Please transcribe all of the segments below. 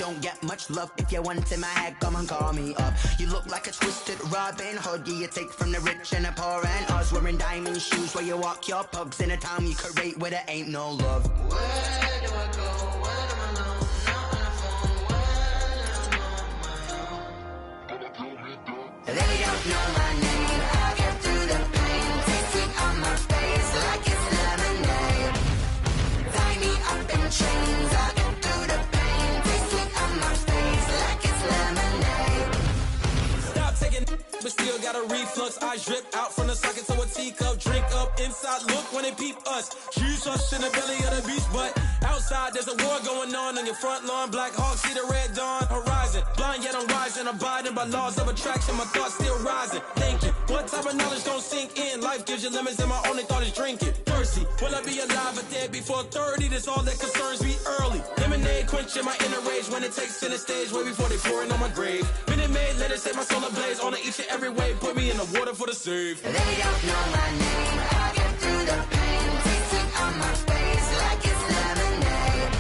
don't get much love. If you want in my head, come and call me up. You look like a twisted Robin Hood. Yeah, you take from the rich and the poor and us. Wearing diamond shoes where you walk your pugs in a town you create where there ain't no love. Where do I go? Where do I know? Not on the phone. Where am I on my own? They don't know my name. I get through the pain. Tasting on my face like it's lemonade. Tie me up in chains. I get through the pain. Tasting on my face like it's lemonade. Stop taking, but still got a reflux. Eyes drip out from the socket to a teacup. Drink up inside, look when they peep us. Shoes us in the belly of the beach, but outside there's a war going on your front lawn. Black Hawk see the red dawn horizon. Blind yet I'm rising, abiding by laws of attraction. My thoughts still rising. Thinking, what type of knowledge don't sink in? Life gives you limits, and my only thought is drinking. Thirsty, will I be alive or dead before 30? That's all that concerns me early. Lemonade quenching my inner rage when it takes center stage way before they pour it on my grave. Minute Maid, let it set my soul ablaze. On each and every way, put me in the water for the save. They don't know my name. I get through the pain, tasting on my face like it's lemonade.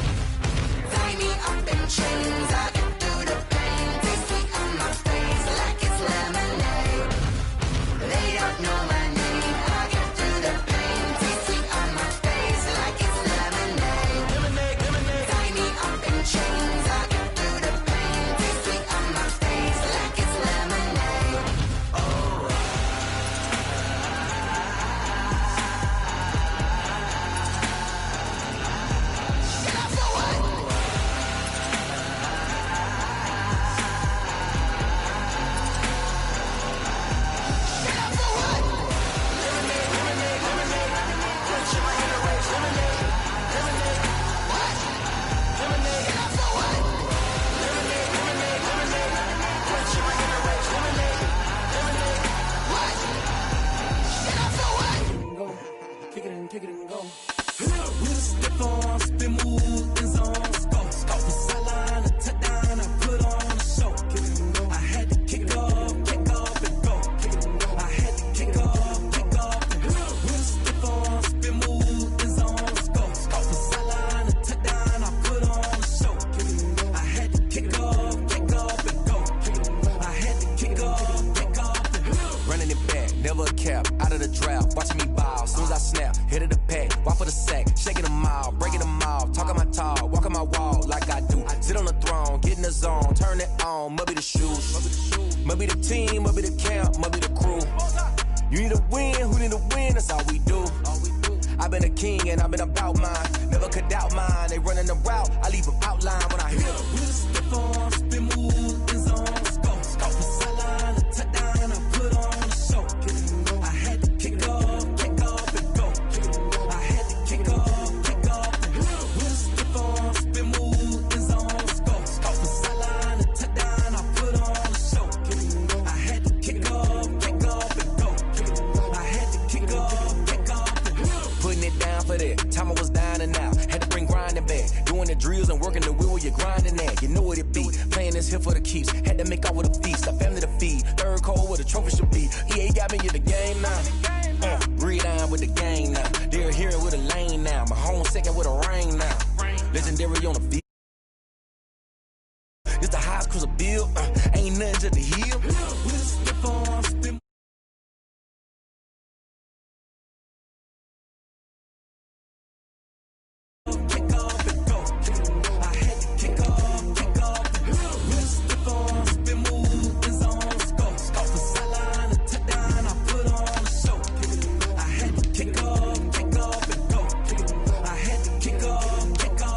Tie me up in chains. I get through the pain, tasting on my face like it's lemonade. They don't know my name. I get through the pain, tasting on my face like it's lemonade. Lemonade, lemonade. Tie me up in chains. I get through the pain, tasting on my face like it's lemonade. Kick it and go. With a step on, spin move, and zones, go. Off the sideline, a touchdown, I put on a show. I had to kick off and go. I had to kick off and go. With a step on, spin move, and zones, go. Off the sideline, a touchdown, I put on a show. I had to kick off and go. I had to kick off and go. Running it back, never a cap, out of the drought, watching me ball, soon as I snap, hit of the pack, walk for the sack, shaking them all, breaking them off, talking my talk, walking my wall like I do, sit on the throne, get in the zone, turn it on, must be the shoes, must be the team, must be the camp, must be the crew, you need a win, who need a win, that's all we do, I've been a king and I've been about mine, never could doubt mine, they running the route, I leave them outline when I hit them. With a step on, spin move, and zones, go. Off the sideline, a touchdown, I put on a show. I had to kick off and go. I had to kick off and go. With a step on, spin move, and zones, go. Off the sideline, a touchdown, I put on a show. I had to kick off and go. I had to kick off and go. Putting it down for that, time I was down and out, had to bring grinding back, doing the drills and working the wheel where you're grinding at, you know what it be, playing this here for the keeps, had to make out with a feast, a family to feed, third cold where the trophy should be, EA got me in the game now, breathe on with the game now, they're hearing with a lane now, my home second with a rain now, legendary on the field, it's the highest cruiser bill, ain't nothing to the hill, With a step on, spin kick off and go. I had to kick off and go. With a step on, spin move, and zones, go. Off the sideline, a touchdown, I put on a show. I had to kick off and go. I had to kick off and go.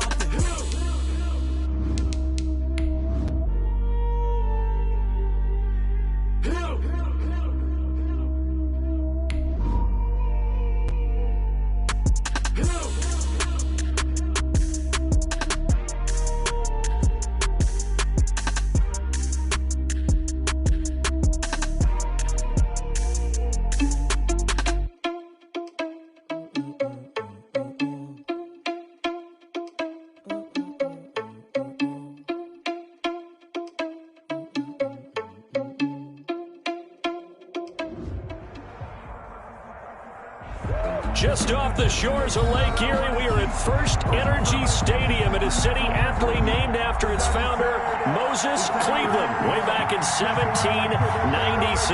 Just off the shores of Lake Erie, we are at First Energy Stadium in a city aptly named after its founder, Moses Cleveland, way back in 1796.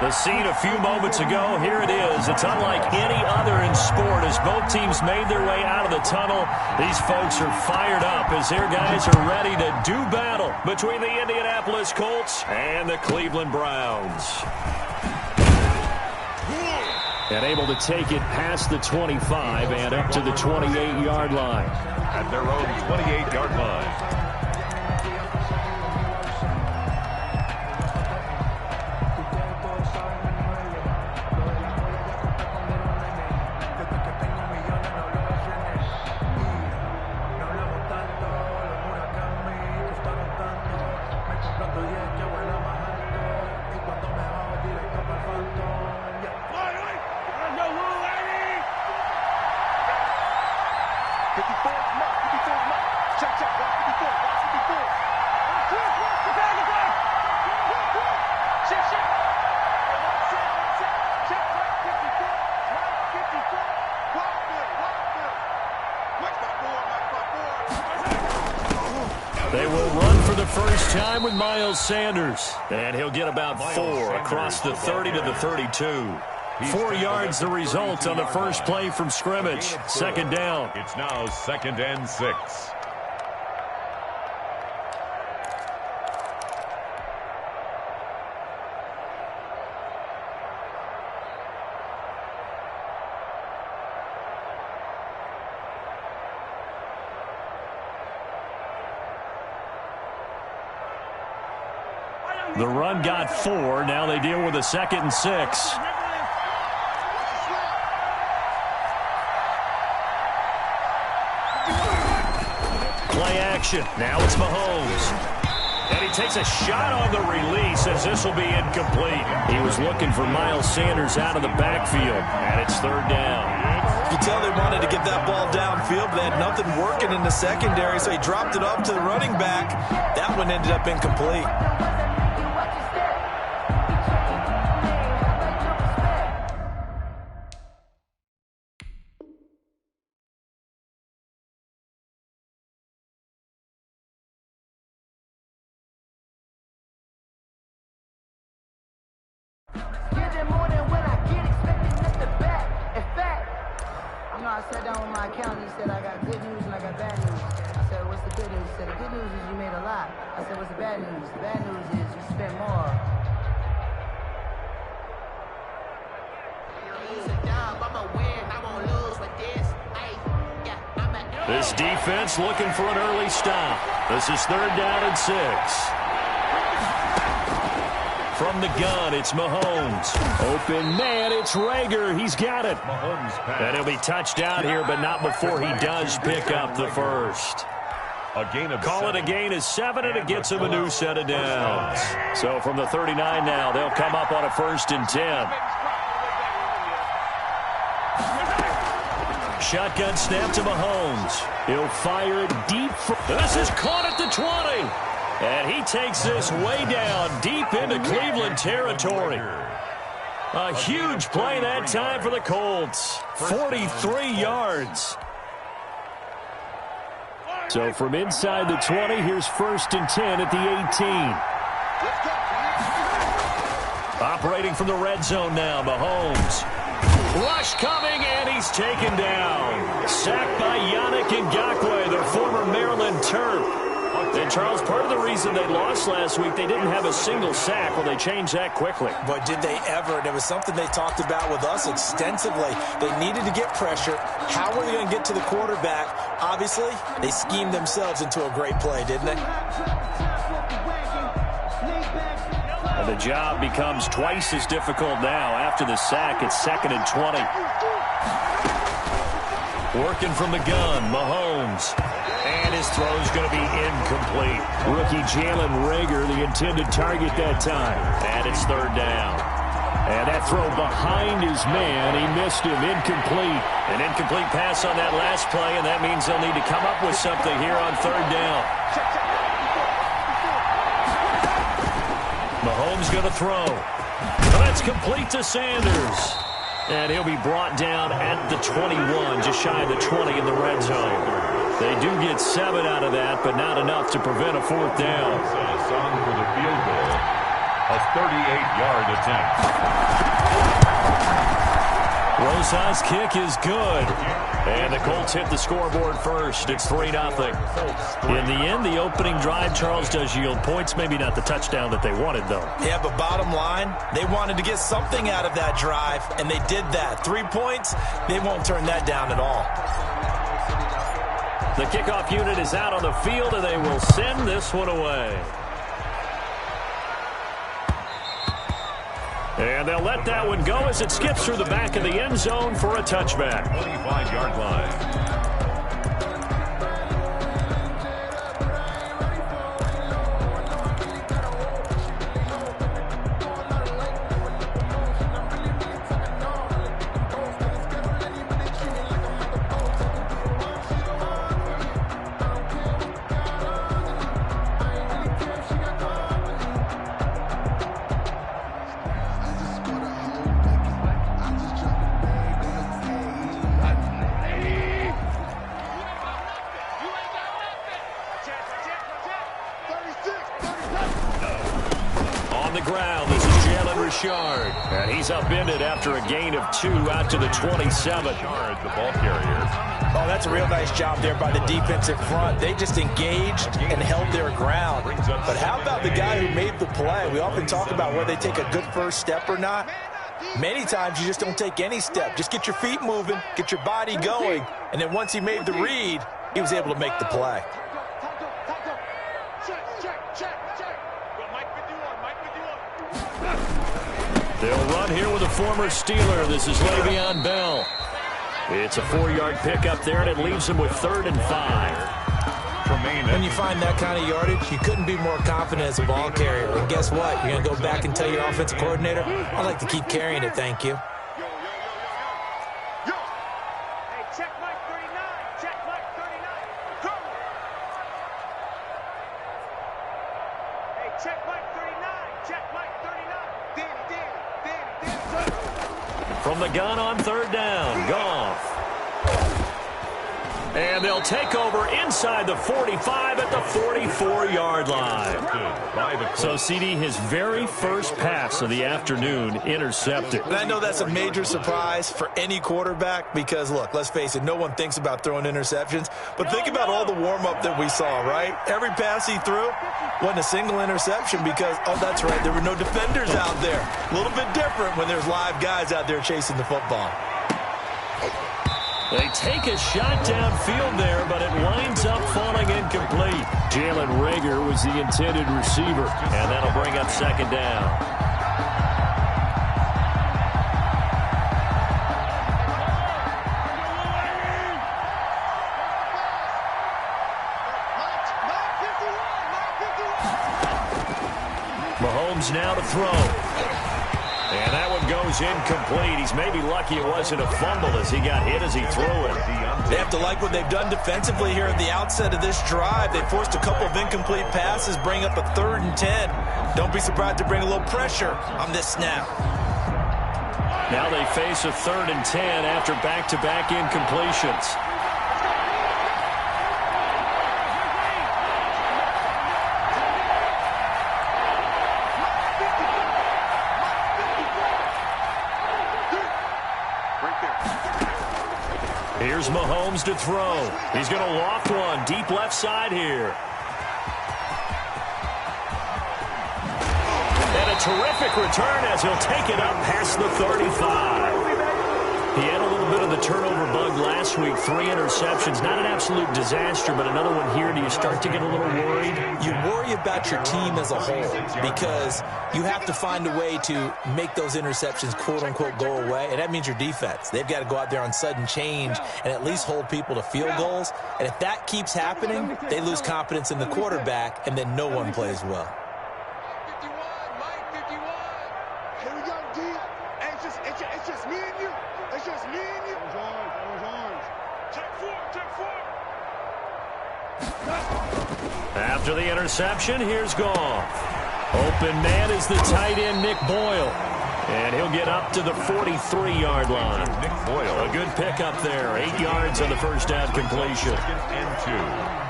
The scene a few moments ago, here it is. It's unlike any other in sport as both teams made their way out of the tunnel. These folks are fired up as their guys are ready to do battle between the Indianapolis Colts and the Cleveland Browns. And able to take it past the 25 and up to the 28-yard line. At their own 28-yard line. They will run for the first time with Miles Sanders. And he'll get about 4 across the 30 to the 32. 4 yards the result on the first play from scrimmage. Second down. It's now 2nd and 6. The run got 4. Now they deal with a 2nd and 6. Play action. Now it's Mahomes. And he takes a shot on the release as this will be incomplete. He was looking for Miles Sanders out of the backfield. And it's 3rd down. You can tell they wanted to get that ball downfield, but they had nothing working in the secondary, so he dropped it off to the running back. That one ended up incomplete. I sat down with my accountant. He said, I got good news and I got bad news. I said, what's the good news? He said, the good news is you made a lot. I said, what's the bad news? The bad news is you spent more. This defense looking for an early stop. This is 3rd down and 6. From the gun, it's Mahomes. Open man, it's Rager. He's got it. And he'll be touched out here, but not before he does pick up the first. Call it a gain of 7, and it gets him a new set of downs. So from the 39 now, they'll come up on a 1st and 10. Shotgun snap to Mahomes. He'll fire it deep. This is caught at the 20. And he takes this way down deep into Cleveland territory. A huge play that time for the Colts. 43 yards. So from inside the 20, here's 1st and 10 at the 18. Operating from the red zone now, Mahomes. Rush coming, and he's taken down. Sacked by Yannick Ngakoue, their former Maryland Terp. And, Charles, part of the reason they lost last week, they didn't have a single sack. Well, they changed that quickly. But did they ever? And it was something they talked about with us extensively. They needed to get pressure. How were they going to get to the quarterback? Obviously, they schemed themselves into a great play, didn't they? And the job becomes twice as difficult now. After the sack, it's 2nd and 20. Working from the gun, Mahomes. And his throw is going to be incomplete. Rookie Jalen Rager, the intended target that time. And it's 3rd down. And that throw behind his man, he missed him, incomplete. An incomplete pass on that last play, and that means they'll need to come up with something here on 3rd down. Mahomes going to throw. That's complete to Sanders. And he'll be brought down at the 21, just shy of the 20 in the red zone. They do get 7 out of that, but not enough to prevent a 4th down. Song for the field goal. A 38-yard attempt. Rosa's kick is good. And the Colts hit the scoreboard first. It's 3-0. In the end, the opening drive, Charles, does yield points. Maybe not the touchdown that they wanted, though. Yeah, but bottom line, they wanted to get something out of that drive, and they did that. 3 points, they won't turn that down at all. The kickoff unit is out on the field, and they will send this one away. And they'll let that one go as it skips through the back of the end zone for a touchback. 25-yard line. And he's upended after a gain of 2 out to the 27. The ball carrier. Oh, that's a real nice job there by the defensive front. They just engaged and held their ground. But how about the guy who made the play? We often talk about whether they take a good first step or not. Many times you just don't take any step. Just get your feet moving, get your body going. And then once he made the read, he was able to make the play. They'll run here with a former Steeler. This is Le'Veon Bell. It's a 4-yard pickup there, and it leaves them with 3rd and 5. When you find that kind of yardage, you couldn't be more confident as a ball carrier. And guess what? You're going to go back and tell your offensive coordinator, I'd like to keep carrying it, thank you. From the gun on 3rd down, Goff. And they'll take over inside the 45 at the 44-yard line. So, CD, his very first pass of the afternoon intercepted. And I know that's a major surprise for any quarterback because, look, let's face it, no one thinks about throwing interceptions. But think about all the warm-up that we saw, right? Every pass he threw wasn't a single interception because, oh, that's right, there were no defenders out there. A little bit different when there's live guys out there chasing the football. They take a shot downfield there, but it winds up falling incomplete. Jalen Reagor was the intended receiver, and that'll bring up 2nd down. Mahomes now to throw. And that one goes incomplete. He's maybe lucky it wasn't a fumble as he got hit as he threw it. They have to like what they've done defensively here at the outset of this drive. They forced a couple of incomplete passes, bring up a 3rd and 10. Don't be surprised to bring a little pressure on this snap. Now they face a 3rd and 10 after back-to-back incompletions. Here's Mahomes to throw. He's going to loft one deep left side here. And a terrific return as he'll take it up past the 35. He had a little bit of the turnover bug last week. 3 interceptions. Not an absolute disaster, but another one here. Do you start to get a little worried? You worry about your team as a whole because you have to find a way to make those interceptions, quote-unquote, go away, and that means your defense. They've got to go out there on sudden change and at least hold people to field goals. And if that keeps happening, they lose confidence in the quarterback, and then no one plays well. Here we go, D. It's just me and you. It's just me and you. Orange. Check 4. After the interception, here's Goff. Open man is the tight end, Nick Boyle. And he'll get up to the 43-yard line. Nick Boyle. A good pickup there. 8 yards on the first down completion. And 2.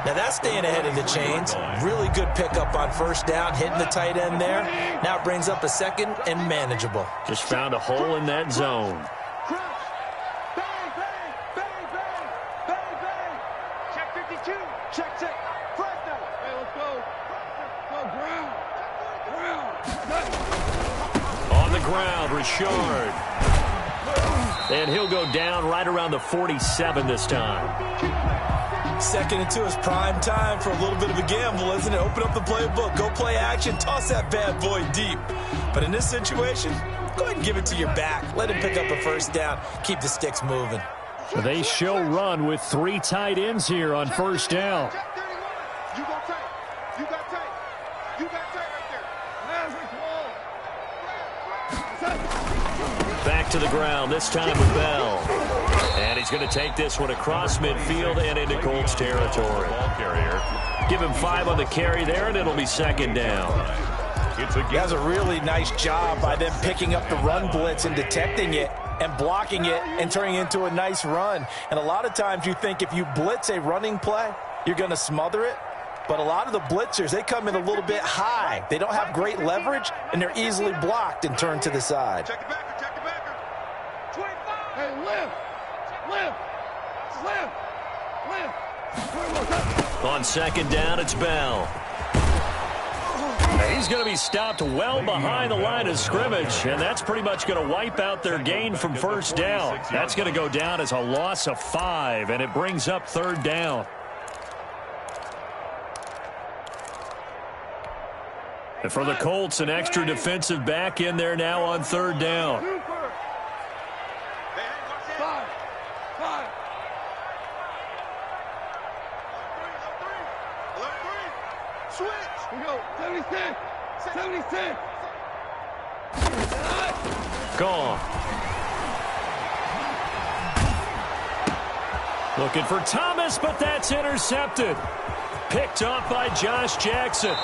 Now that's staying ahead of the chains. Really good pickup on first down, hitting the tight end there. Now it brings up a second and manageable. Just found a hole in that zone. Bang, bang, bang, bang, bang, bang. Check 52. Check, check. Fresno. Hey, let's go. Go, ground. On the ground, Richard. And he'll go down right around the 47 this time. 2nd and 2 is prime time for a little bit of a gamble, isn't it? Open up the playbook, go play action, toss that bad boy deep. But in this situation, go ahead and give it to your back. Let him pick up a first down. Keep the sticks moving. They show run with 3 tight ends here on first down. Check 31. You go tight. You got tight. You got tight right there. Back to the ground, this time with Bell. And he's going to take this one across midfield and into Colts territory. Ball carrier. Give him 5 on the carry there, and it'll be 2nd down. That's a really nice job by them picking up the run blitz and detecting it and blocking it and turning it into a nice run. And a lot of times you think if you blitz a running play, you're going to smother it. But a lot of the blitzers, they come in a little bit high. They don't have great leverage, and they're easily blocked and turned to the side. Check the backer. Check the backer. 25. Hey, lift. On 2nd down, it's Bell. He's going to be stopped well behind the line of scrimmage, and that's pretty much going to wipe out their gain from first down. That's going to go down as a loss of 5, and it brings up 3rd down. And for the Colts, an extra defensive back in there now on 3rd down. Switch. We go. 76. 76. Gone. Looking for Thomas, but that's intercepted. Picked up by Josh Jackson.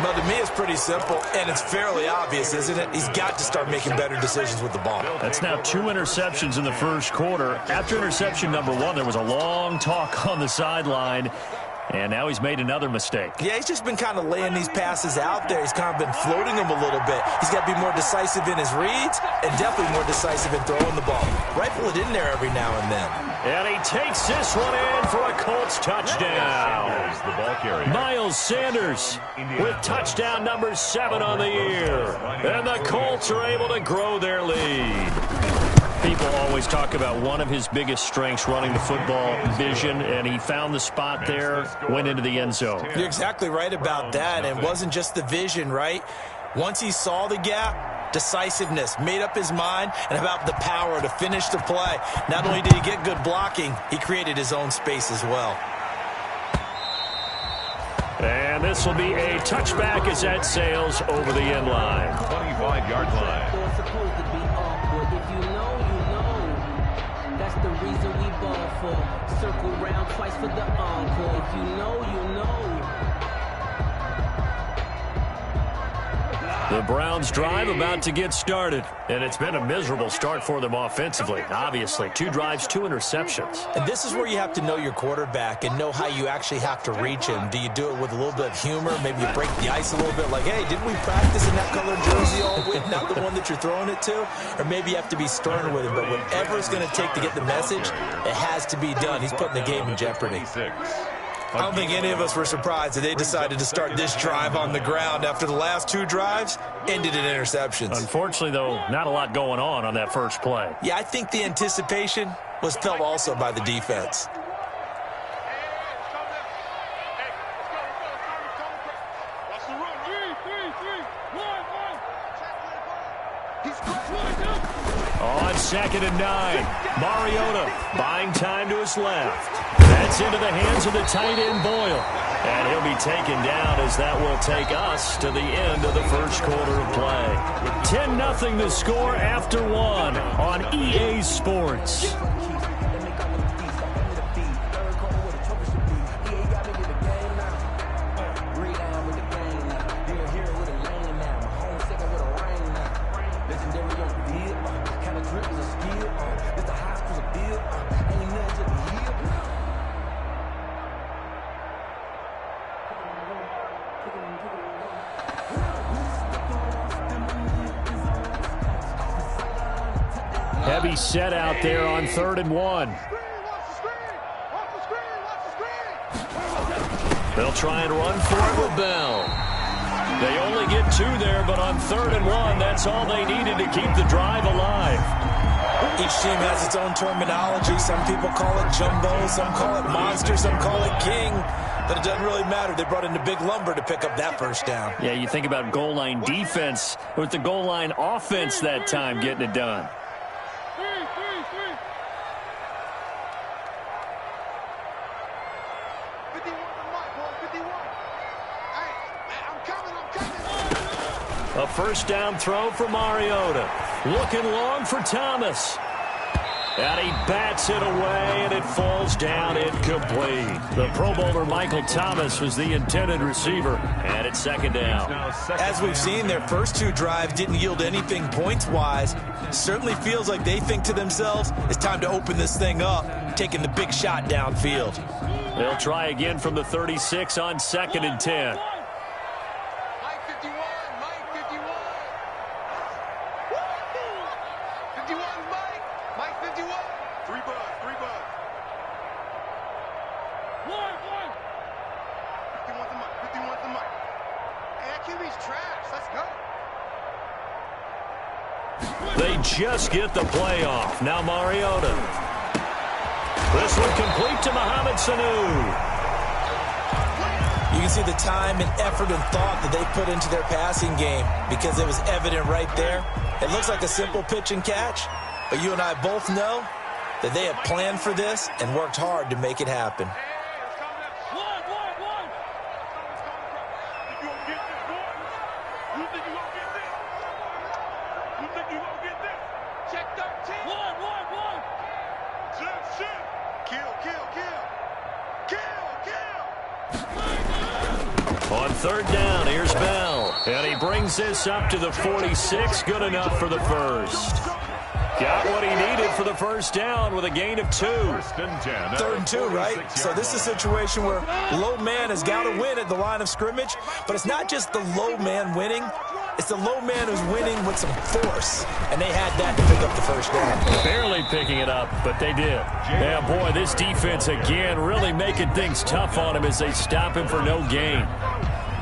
Well, to me, it's pretty simple, and it's fairly obvious, isn't it? He's got to start making better decisions with the ball. That's now 2 interceptions in the first quarter. After interception number 1, there was a long talk on the sideline, and now he's made another mistake. Yeah, he's just been kind of laying these passes out there. He's kind of been floating them a little bit. He's got to be more decisive in his reads and definitely more decisive in throwing the ball. Rifle it in there every now and then. And he takes this one in for a Colts touchdown. The ball carrier. Miles Sanders with touchdown number 7 on the year. And the Colts are able to grow their lead. People always talk about one of his biggest strengths, running the football, vision, and he found the spot there, went into the end zone. You're exactly right about that, and it wasn't just the vision, right? Once he saw the gap, decisiveness, made up his mind, and about the power to finish the play. Not only did he get good blocking, he created his own space as well. And this will be a touchback as that sails over the end line. 25-yard line. The reason we ball for. Circle round twice for the encore. If you know, you know. The Browns drive about to get started, and it's been a miserable start for them offensively. Obviously, 2 drives, 2 interceptions. And this is where you have to know your quarterback and know how you actually have to reach him. Do you do it with a little bit of humor? Maybe you break the ice a little bit, like, hey, didn't we practice in that colored jersey all week, not the one that you're throwing it to? Or maybe you have to be stern with him, but whatever it's going to take to get the message, it has to be done. He's putting the game in jeopardy. I don't think any of us were surprised that they decided to start this drive on the ground after the last 2 drives ended in interceptions. Unfortunately, though, not a lot going on that first play. Yeah, I think the anticipation was felt also by the defense. On 2nd and 9, Mariota buying time to his left. That's into the hands of the tight end Boyle. And he'll be taken down as that will take us to the end of the first quarter of play. 10-0 the score after 1 on EA Sports. Heavy set out there on 3rd and 1. They'll try and run for it with Bell. They only get 2 there, but on 3rd and 1, that's all they needed to keep the drive alive. Each team has its own terminology. Some people call it jumbo, some call it monster, some call it king. But it doesn't really matter. They brought in the big lumber to pick up that first down. Yeah, you think about goal line defense with the goal line offense that time getting it done. A first down throw for Mariota. Looking long for Thomas. And he bats it away, and it falls down incomplete. The Pro Bowler Michael Thomas was the intended receiver, and it's 2nd down. As we've seen, their first 2 drives didn't yield anything points-wise. Certainly feels like they think to themselves, it's time to open this thing up, taking the big shot downfield. They'll try again from the 36 on 2nd and 10. They just get the play off. Now Mariota. This one complete to Mohamed Sanu. You can see the time and effort and thought that they put into their passing game because it was evident right there. It looks like a simple pitch and catch, but you and I both know that they have planned for this and worked hard to make it happen. On 3rd down, here's Bell. And he brings this up to the 46. Good enough for the first. Got what he needed for the first down with a gain of 2. 3rd and 2, right? So this is a situation where low man has got to win at the line of scrimmage. But it's not just the low man winning. It's the low man who's winning with some force. And they had that to pick up the first down. Barely picking it up, but they did. Yeah, boy, this defense again really making things tough on him as they stop him for no gain.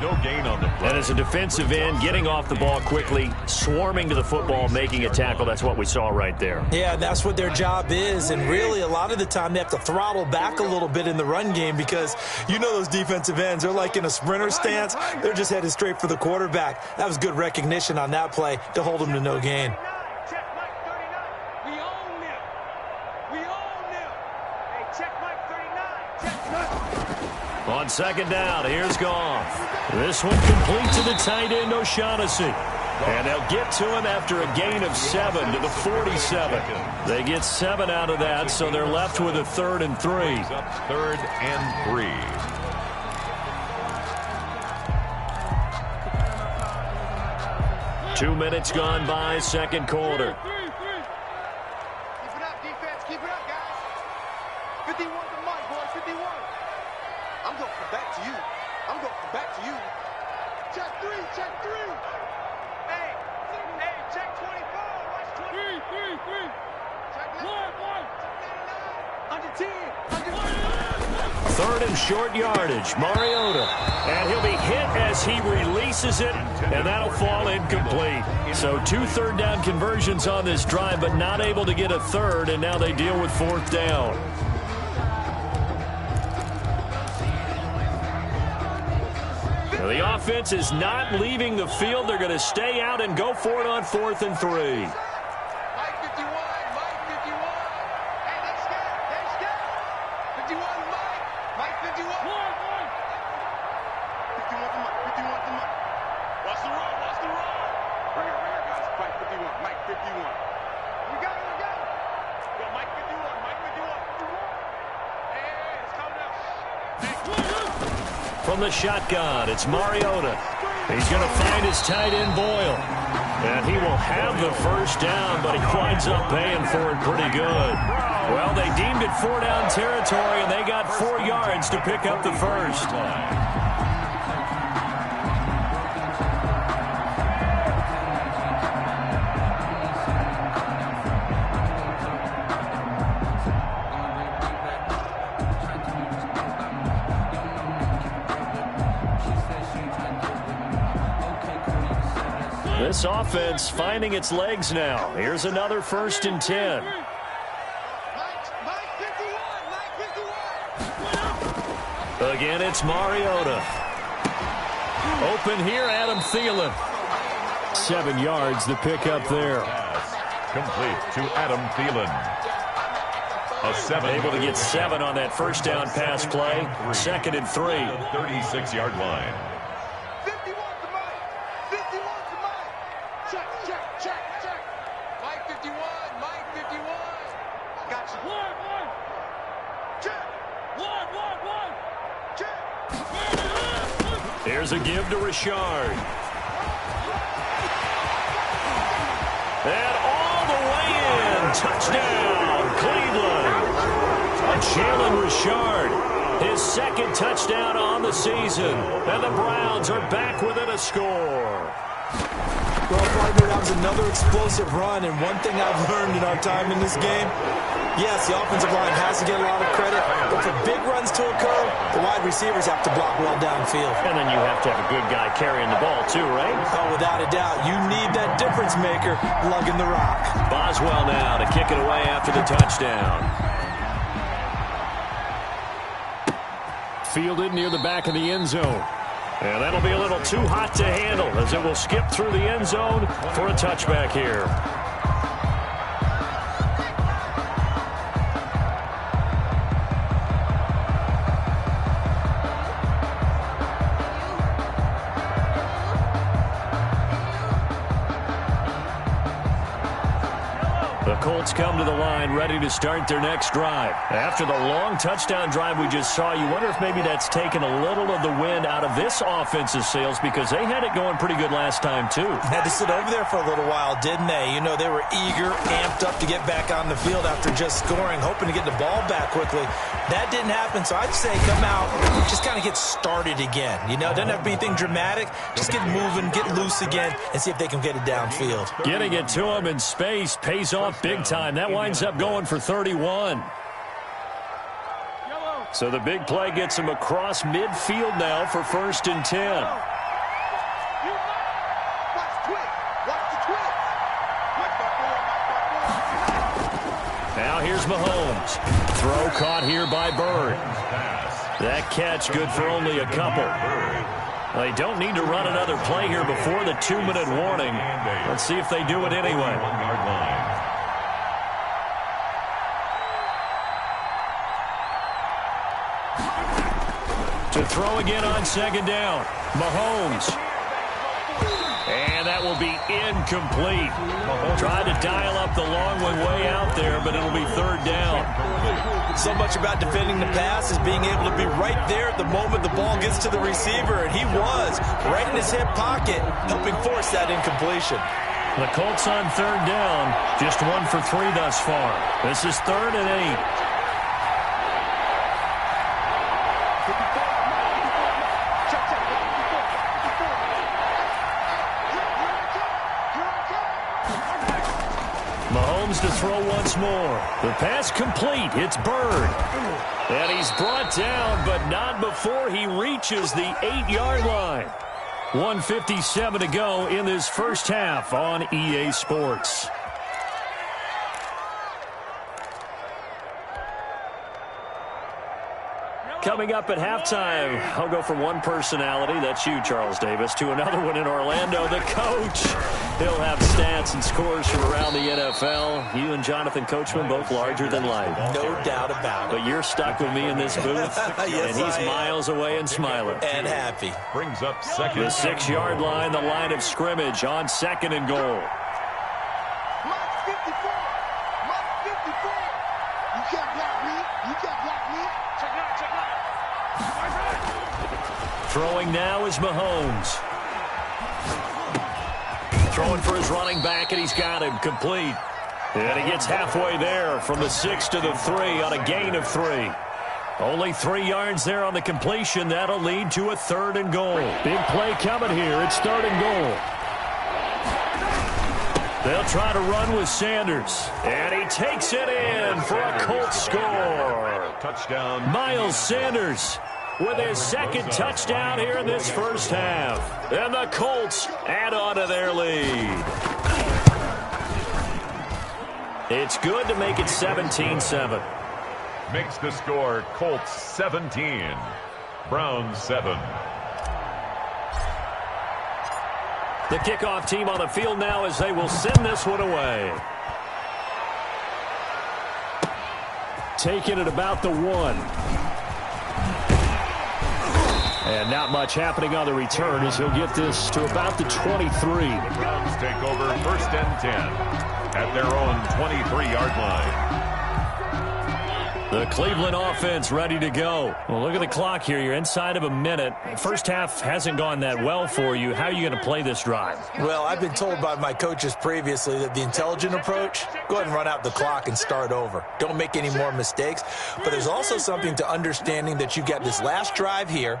No gain on the play. And as a defensive end, getting off the ball quickly, swarming to the football, making a tackle, that's what we saw right there. Yeah, that's what their job is. And really, a lot of the time, they have to throttle back a little bit in the run game because you know those defensive ends, they're like in a sprinter stance. They're just headed straight for the quarterback. That was good recognition on that play to hold them to no gain. On 2nd down, here's Goff. This one complete to the tight end, O'Shaughnessy. And they'll get to him after a gain of 7 to the 47. They get 7 out of that, so they're left with a 3rd and 3. 3rd and 3. 2 minutes gone by, 2nd quarter. Keep it up, defense. Keep it up, guys. 51 to Mike, boys. 51. I'm going to come back to you. I'm going to come back to you. Check 3. Check 3. Hey, check 24. Watch 20. 3. Check 1. Under 10. Under 10. 3rd and short yardage, Mariota. And he'll be hit as he releases it, and that'll fall incomplete. So 2 3rd down conversions on this drive, but not able to get a 3rd, and now they deal with 4th down. The offense is not leaving the field. They're going to stay out and go for it on 4th and 3. Mike 51. Mike 51. Hey, they scared. 51 Mike 51. 51 to Mike. 51 to Mike. Watch the run. Right here, guys. Mike 51. Mike 51. We got it. Yo, Mike 51. Mike 51. Hey, it's coming out. From the shotgun, it's Mariota. He's going to find his tight end, Boyle. And he will have the first down, but he winds up paying for it pretty good. Well, they deemed it 4-down territory, and they got 4 yards to pick up the first. This offense finding its legs now. Here's another 1st and 10. Again, it's Mariota. Open here, Adam Thielen. 7 yards, the pickup there. Complete to Adam Thielen. Able to get 7 on that first down pass play. 2nd and 3. 36-yard line. 51 to Mike. 51 to Mike. Check, check, check, check. Mike 51. Mike 51. Got you. One. Check. One. Check. Here's a give to Richard. And all the way in. Touchdown, Cleveland. Jalen Richard, his 2nd touchdown on the season. And the Browns are back within a score. Well, partner, that was another explosive run, and one thing I've learned in our time in this game, yes, the offensive line has to get a lot of credit, but for big runs to occur, the wide receivers have to block well downfield. And then you have to have a good guy carrying the ball too, right? Oh, without a doubt. You need that difference maker lugging the rock. Boswell now to kick it away after the touchdown. Fielded near the back of the end zone. And that'll be a little too hot to handle as it will skip through the end zone for a touchback here. The Colts come to the line ready to start their next drive. After the long touchdown drive we just saw, you wonder if maybe that's taken a little of the wind out of this offense's sails because they had it going pretty good last time too. Had to sit over there for a little while, didn't they? You know, they were eager, amped up to get back on the field after just scoring, hoping to get the ball back quickly. That didn't happen, so I'd say come out, just kind of get started again. You know, it doesn't have to be anything dramatic. Just get moving, get loose again, and see if they can get it downfield. Getting it to him in space pays off big time. That winds up going for 31. So the big play gets him across midfield now for 1st and 10. Watch the twist. Now here's Mahomes. Throw caught here by Bird. That catch good for only a couple. They don't need to run another play here before the 2-minute warning. Let's see if they do it anyway. To throw again on 2nd down. Mahomes. And that will be incomplete. Tried to dial up the long one way out there, but it'll be 3rd down. So much about defending the pass is being able to be right there at the moment the ball gets to the receiver, and he was right in his hip pocket, helping force that incompletion. The Colts on 3rd down, just 1 for 3 thus far. This is 3rd and 8. Mahomes to throw once more. The pass complete. It's Bird. And he's brought down, but not before he reaches the 8-yard line. 1:57 to go in this first half on EA Sports. Coming up at halftime, I'll go from one personality, that's you, Charles Davis, to another one in Orlando, the coach. He'll have stats and scores from around the NFL. You and Jonathan Coachman, both larger than life. No doubt about it. But you're stuck with me in this booth, yes, and he's miles away and smiling. And happy. Brings up 2nd. The 6-yard line, the line of scrimmage on 2nd and goal. Mike 54. Mike 54. You can't block me. You can't block me. Check it out. Check it out. Throwing now is Mahomes. Throwing for his running back, and he's got him complete. And he gets halfway there from the 6 to the 3 on a gain of 3. Only 3 yards there on the completion. That'll lead to a 3rd and goal. Big play coming here. It's 3rd and goal. They'll try to run with Sanders. And he takes it in for a Colts score. Touchdown. Miles Sanders. with his second touchdown here in this first half. And the Colts add on to their lead. It's good to make it 17-7. Makes the score Colts 17, Browns 7. The kickoff team on the field now as they will send this one away. Taking it about the 1. And not much happening on the return as he'll get this to about the 23. The Browns take over 1st and 10 at their own 23-yard line. The Cleveland offense ready to go. Well, look at the clock here. You're inside of a minute. First half hasn't gone that well for you. How are you going to play this drive? Well, I've been told by my coaches previously that the intelligent approach, go ahead and run out the clock and start over. Don't make any more mistakes. But there's also something to understanding that you get this last drive here.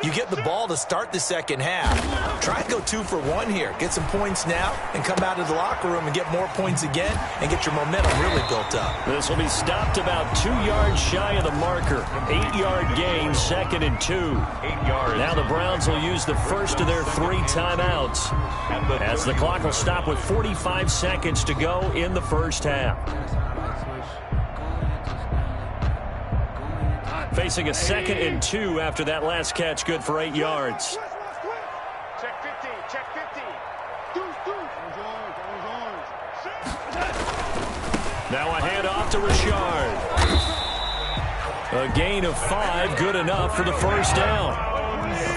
You get the ball to start the second half. Try and go 2 for 1 here. Get some points now and come out of the locker room and get more points again and get your momentum really built up. This will be stopped about 2 yards shy of the marker. 8-yard gain, 2nd and 2. 8 yards. Now the Browns will use the first of their 3 timeouts as the clock will stop with 45 seconds to go in the first half. Facing a 2nd and 2 after that last catch, good for 8 yards. Check 50, check 50. Now a handoff to Richard. A gain of 5, good enough for the first down.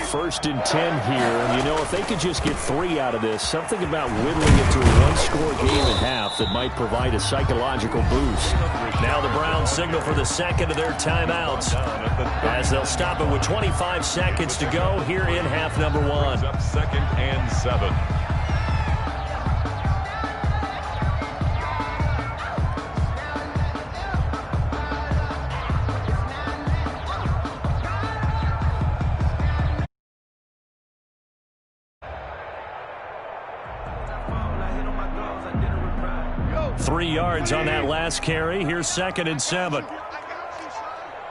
1st and 10 here, and you know, if they could just get 3 out of this, something about whittling it to a one-score game at half that might provide a psychological boost. Now the Browns signal for the second of their timeouts as they'll stop it with 25 seconds to go here in half number 1. Up 2nd and 7. Yo, 3 yards on that last carry. Here's 2nd and 7. I got you, son.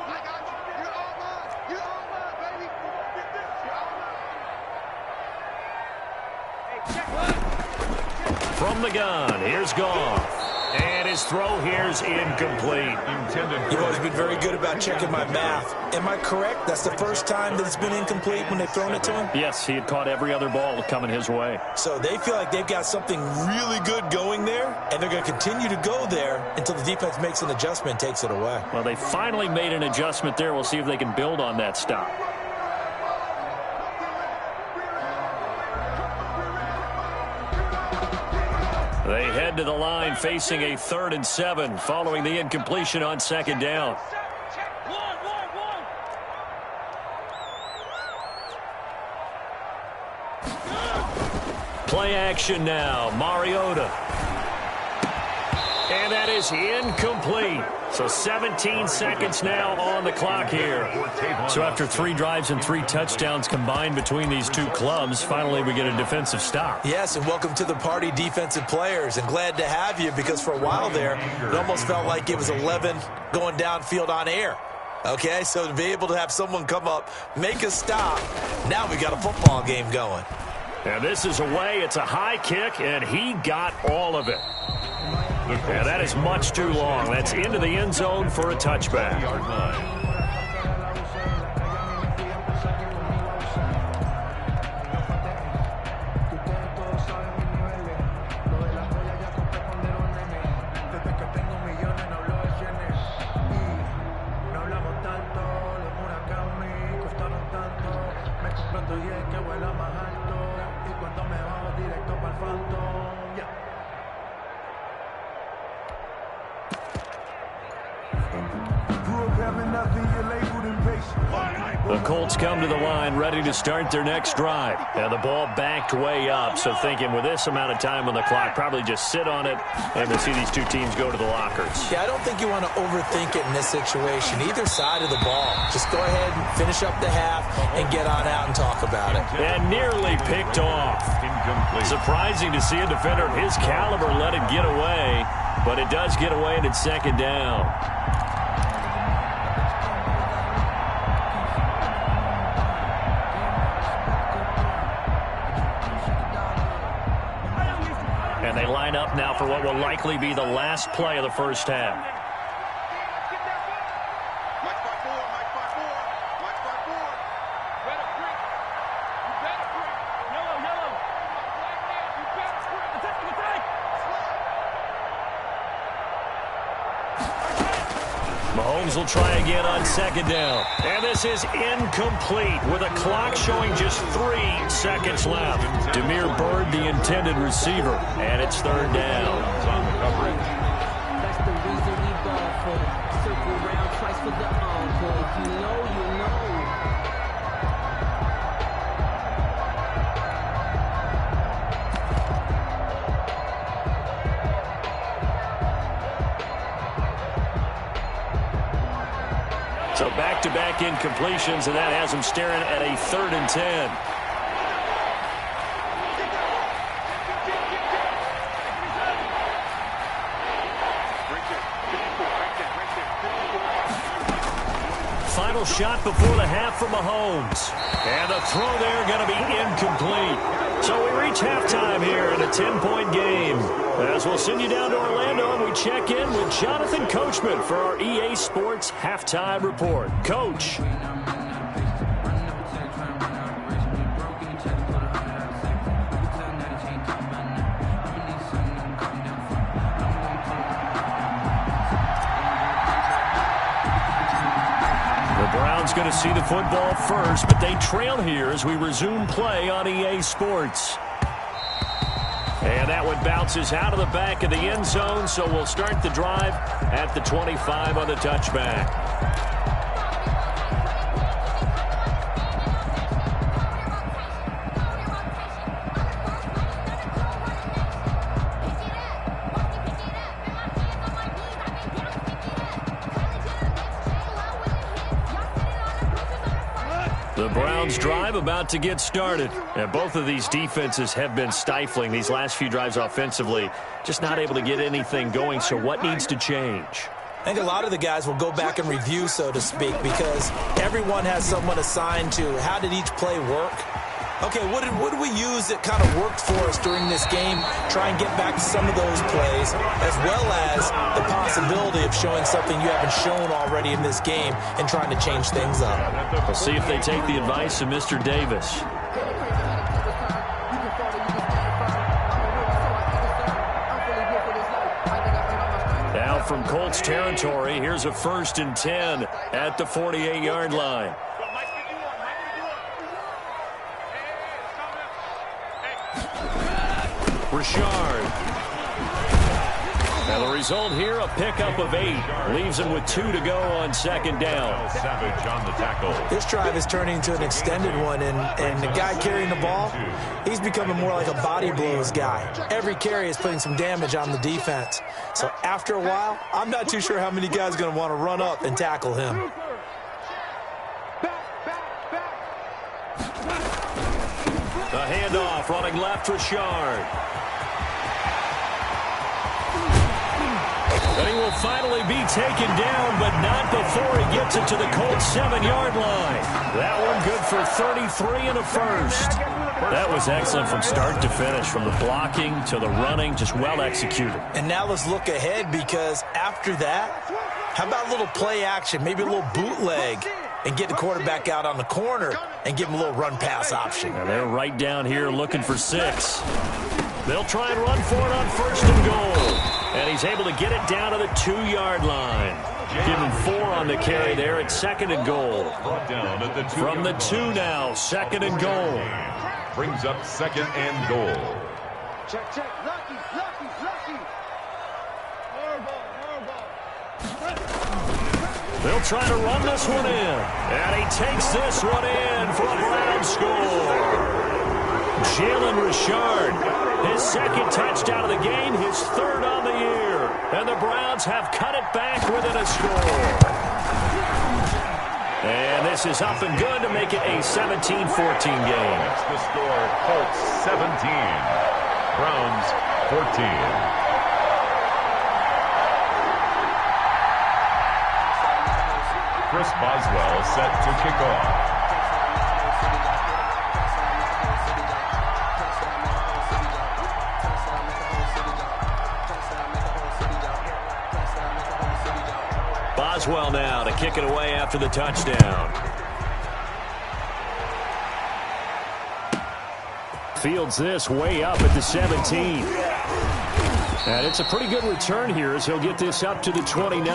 I got you. You're all mine. You're all mine, baby. Get this. You're all mine. Hey, check. From the gun, here's Goff. And his throw here's incomplete. You've always been very good about checking my math. Am I correct? That's the first time that it's been incomplete when they've thrown it to him? Yes, he had caught every other ball coming his way. So they feel like they've got something really good going there, and they're going to continue to go there until the defense makes an adjustment and takes it away. Well, they finally made an adjustment there. We'll see if they can build on that stop. They head to the line facing a 3rd and 7 following the incompletion on 2nd down. Play action now. Mariota. And that is incomplete. So 17 seconds now on the clock here. So after 3 drives and 3 touchdowns combined between these two clubs, finally we get a defensive stop. Yes, and welcome to the party, defensive players. And glad to have you because for a while there, it almost felt like it was 11 going downfield on air. Okay, so to be able to have someone come up, make a stop, now we got a football game going. And this is away. It's a high kick, and he got all of it. Yeah, that is much too long. That's into the end zone for a touchback. The Colts come to the line ready to start their next drive. And the ball backed way up, so thinking with this amount of time on the clock, probably just sit on it, and we'll see these two teams go to the lockers. Yeah, I don't think you want to overthink it in this situation. Either side of the ball. Just go ahead and finish up the half and get on out and talk about it. And nearly picked off. Incomplete. Surprising to see a defender of his caliber let it get away, but it does get away and it's 2nd down. And they line up now for what will likely be the last play of the first half. Mahomes will try again on second down. And this is incomplete with a clock showing just 3 seconds left. Demir Bird, the intended receiver. And it's third down. On the coverage. That's the reason we ball for. Circle round twice for the encore. If you know, you know. So back-to-back incompletions, and that has him staring at a 3rd and 10. Final shot before the half from Mahomes. And the throw there going to be incomplete. So we reach halftime here in a 10-point game. As we'll send you down to Orlando and we check in with Jonathan Coachman for our EA Sports Halftime Report. Coach. Going to see the football first, but they trail here as we resume play on EA Sports. And that one bounces out of the back of the end zone, so we'll start the drive at the 25 on the touchback. The Browns drive about to get started. And both of these defenses have been stifling these last few drives offensively. Just not able to get anything going, so what needs to change? I think a lot of the guys will go back and review, so to speak, because everyone has someone assigned to how did each play work. Okay, what did we use that kind of worked for us during this game? Try and get back to some of those plays, as well as the possibility of showing something you haven't shown already in this game and trying to change things up. We'll see if they take the advice of Mr. Davis. Now from Colts territory, here's a 1st and 10 at the 48-yard line. Richard. Now the result here, a pickup of 8. Leaves him with 2 to go on second down. Savage on the tackle. This drive is turning into an extended one, and the guy carrying the ball, he's becoming more like a body blows guy. Every carry is putting some damage on the defense. So after a while, I'm not too sure how many guys are going to want to run up and tackle him. The handoff, running left, Richard. And he will finally be taken down, but not before he gets it to the Colts 7-yard line. That one good for 33 and a first. That was excellent from start to finish, from the blocking to the running, just well executed. And now let's look ahead, because after that, how about a little play action, maybe a little bootleg, and get the quarterback out on the corner and give him a little run-pass option. And they're right down here looking for 6. They'll try and run for it on 1st and goal. And he's able to get it down to the 2-yard line. Give him 4 on the carry there at 2nd and goal. From the 2 now, 2nd and goal. Brings up 2nd and goal. Check, check. Lucky, lucky, lucky. They'll try to run this one in. And he takes this one in for a Brown score. Jalen Richard, his 2nd touchdown of the game, his 3rd on the year. And the Browns have cut it back within a score. And this is up and good to make it a 17-14 game. That's the score. Colts 17. Browns 14. Chris Boswell set to kick off. as well now to kick it away after the touchdown. Fields this way up at the 17. And it's a pretty good return here as he'll get this up to the 29.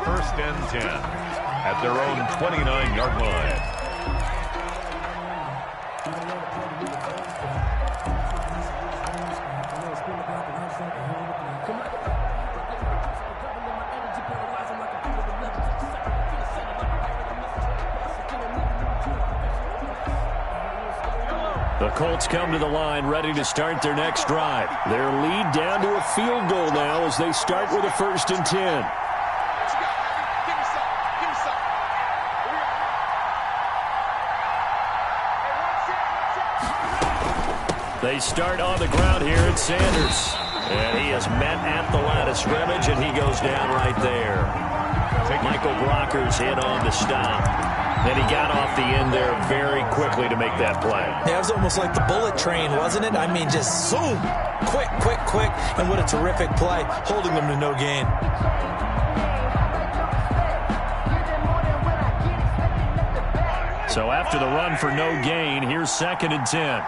First and 10 at their own 29-yard line. The Colts come to the line ready to start their next drive. Their lead down to a field goal now as they start with a 1st and 10. They start on the ground here at Sanders. And he is met at the line of scrimmage, and he goes down right there. Michael Brockers in on the stop. And he got off the end there very quickly to make that play. Yeah, it was almost like the bullet train, wasn't it? I mean, just zoom. Quick, quick, quick. And what a terrific play, holding them to no gain. So after the run for no gain, here's 2nd and 10.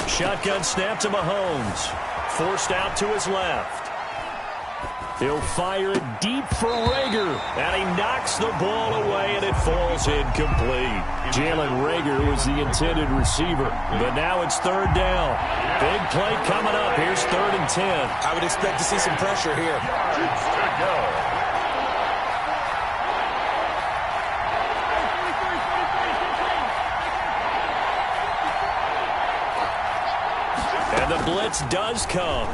Shotgun snap to Mahomes. Forced out to his left. He'll fire it deep for Rager. And he knocks the ball away, and it falls incomplete. Jalen Rager was the intended receiver. But now it's 3rd down. Big play coming up. Here's 3rd and 10. I would expect to see some pressure here. And the blitz does come.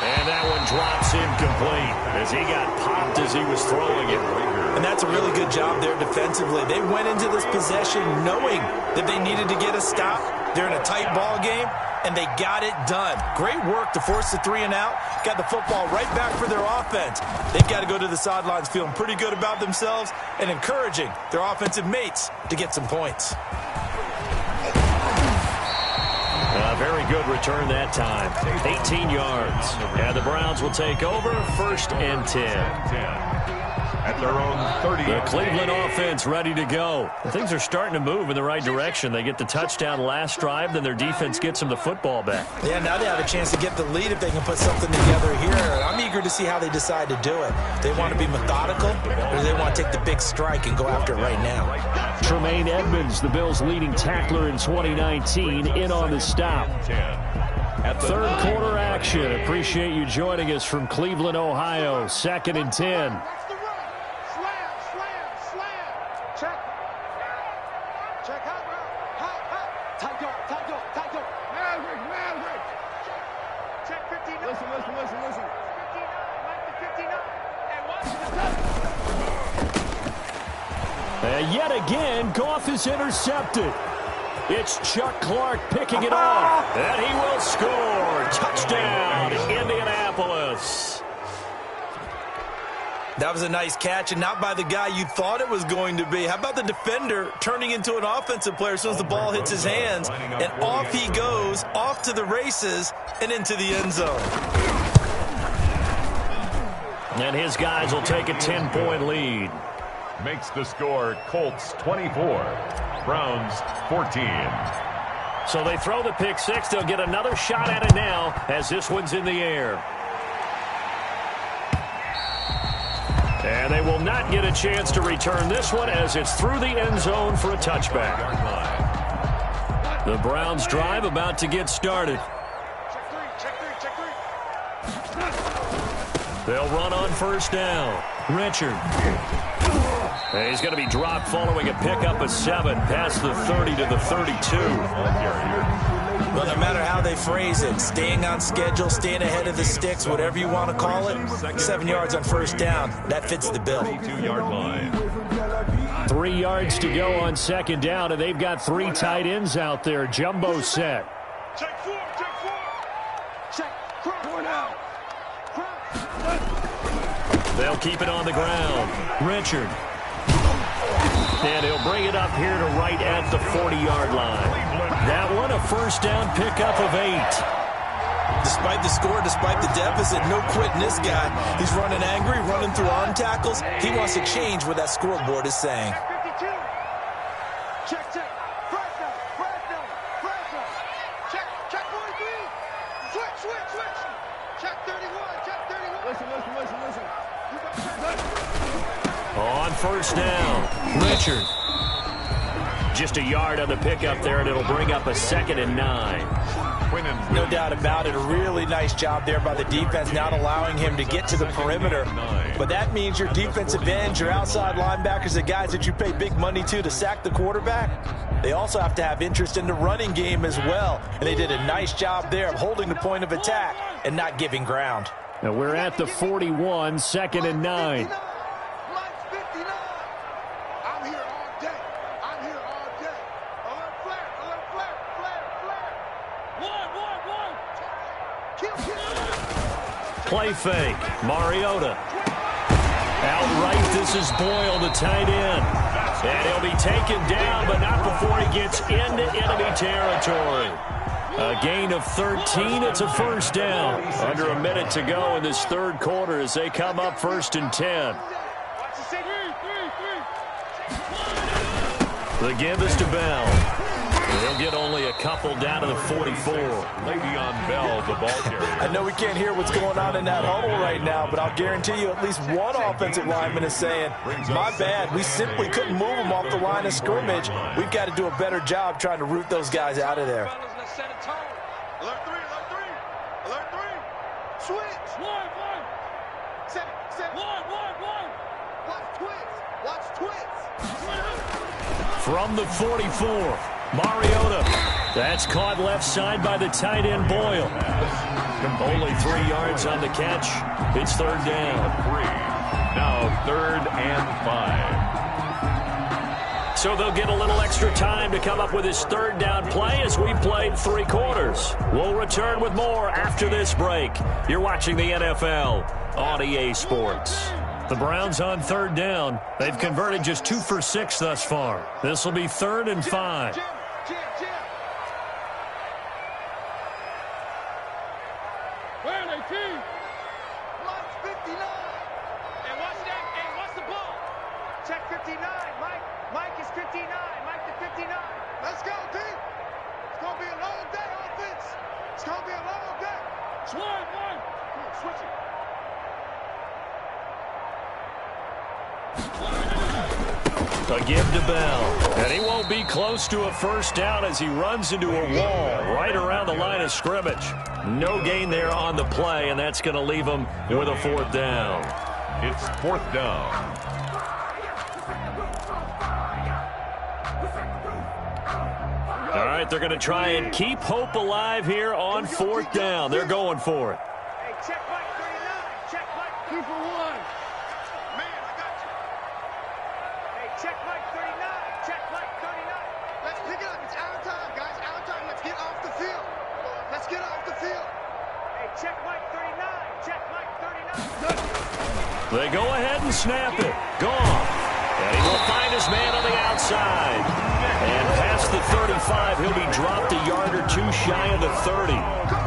And that one drops incomplete as he got popped as he was throwing it. And that's a really good job there defensively. They went into this possession knowing that they needed to get a stop. They're in a tight ball game, and they got it done. Great work to force the 3 and out. Got the football right back for their offense. They've got to go to the sidelines feeling pretty good about themselves and encouraging their offensive mates to get some points. Very good return that time. 18 yards. And the Browns will take over 1st and 10. At their own 30. The Cleveland offense ready to go. Things are starting to move in the right direction. They get the touchdown last drive, then their defense gets them the football back. Yeah, now they have a chance to get the lead if they can put something together here. I'm eager to see how they decide to do it. They want to be methodical, or do they want to take the big strike and go after it right now? Tremaine Edmonds, the Bills' leading tackler in 2019, in on the stop. 3rd quarter action. Appreciate you joining us from Cleveland, Ohio. 2nd and 10. And yet again, Goff is intercepted. It's Chuck Clark picking it off. And he will score. Touchdown, Indianapolis. That was a nice catch, and not by the guy you thought it was going to be. How about the defender turning into an offensive player as soon as the ball hits his hands, and off he goes, off to the races, and into the end zone. And his guys will take a 10-point lead. Makes the score Colts 24, Browns 14. So they throw the pick six. They'll get another shot at it now as this one's in the air. And they will not get a chance to return this one as it's through the end zone for a touchback. The Browns drive about to get started. They'll run on 1st down. Richard. And he's going to be dropped following a pickup of 7 past the 30 to the 32. Well, no matter how they phrase it, staying on schedule, staying ahead of the sticks, whatever you want to call it, 7 yards on 1st down, that fits the bill. 32-yard line. 3 yards to go on 2nd down, and they've got 3 tight ends out there. Jumbo set. Check 4, check 4. They'll keep it on the ground. Richard. And he'll bring it up here to right at the 40-yard line. That one, a first down pickup of 8. Despite the score, despite the deficit, no quitting this guy. He's running angry, running through arm tackles. He wants to change what that scoreboard is saying. Check, check. Fresh down. Check 43. Switch. Check 31. Listen. On first down, Richard. Just a yard on the pickup there, and it'll bring up a 2nd and 9. No doubt about it. A really nice job there by the defense, not allowing him to get to the perimeter. But that means your defensive ends, your outside linebackers, the guys that you pay big money to sack the quarterback, they also have to have interest in the running game as well. And they did a nice job there of holding the point of attack and not giving ground. Now we're at the 41, 2nd and 9. Play fake. Mariota. Outright, this is Boyle, the tight end. And he'll be taken down, but not before he gets into enemy territory. A gain of 13. It's a first down. Under a minute to go in this third quarter as they come up 1st and 10. The give is to Bell. He'll get only a couple down to the 44. Le'Veon Bell, the ball carrier. I know we can't hear what's going on in that huddle right now, but I'll guarantee you at least one offensive lineman is saying, my bad, we simply couldn't move them off the line of scrimmage. We've got to do a better job trying to root those guys out of there. Alert three. Switch. One. Set. One. Watch twits. From the 44. Mariota. That's caught left side by the tight end Boyle. Only 3 yards on the catch. It's third down. 3. Now 3rd and 5. So they'll get a little extra time to come up with his third down play as we played 3 quarters. We'll return with more after this break. You're watching the NFL on EA Sports. The Browns on third down. They've converted just 2 for 6 thus far. This will be 3rd and 5. Jim. Where are they, team? Mike's 59. And what's that? Hey, what's the ball? Check 59. Mike is 59. Mike to 59. Let's go, team. It's going to be a long day, offense. It's going to be a long day. One. Come on, switch it. A give to Bell. And he won't be close to a first down as he runs into a wall right around the line of scrimmage. No gain there on the play, and that's going to leave him with a 4th down. It's 4th down. All right, they're going to try and keep hope alive here on 4th down. They're going for it. Hey, check Mike 39. Check Mike 2 for 1. Man, I got you. Hey, check Mike 39. Check Mike 39. Let's pick it up. It's out of time, guys. Out of time. Let's get off the field. Hey, check Mike 39. Check Mike 39. They go ahead and snap it. Gone. And he will find his man on the outside. And past the 35, he'll be dropped a yard or 2 shy of the 30.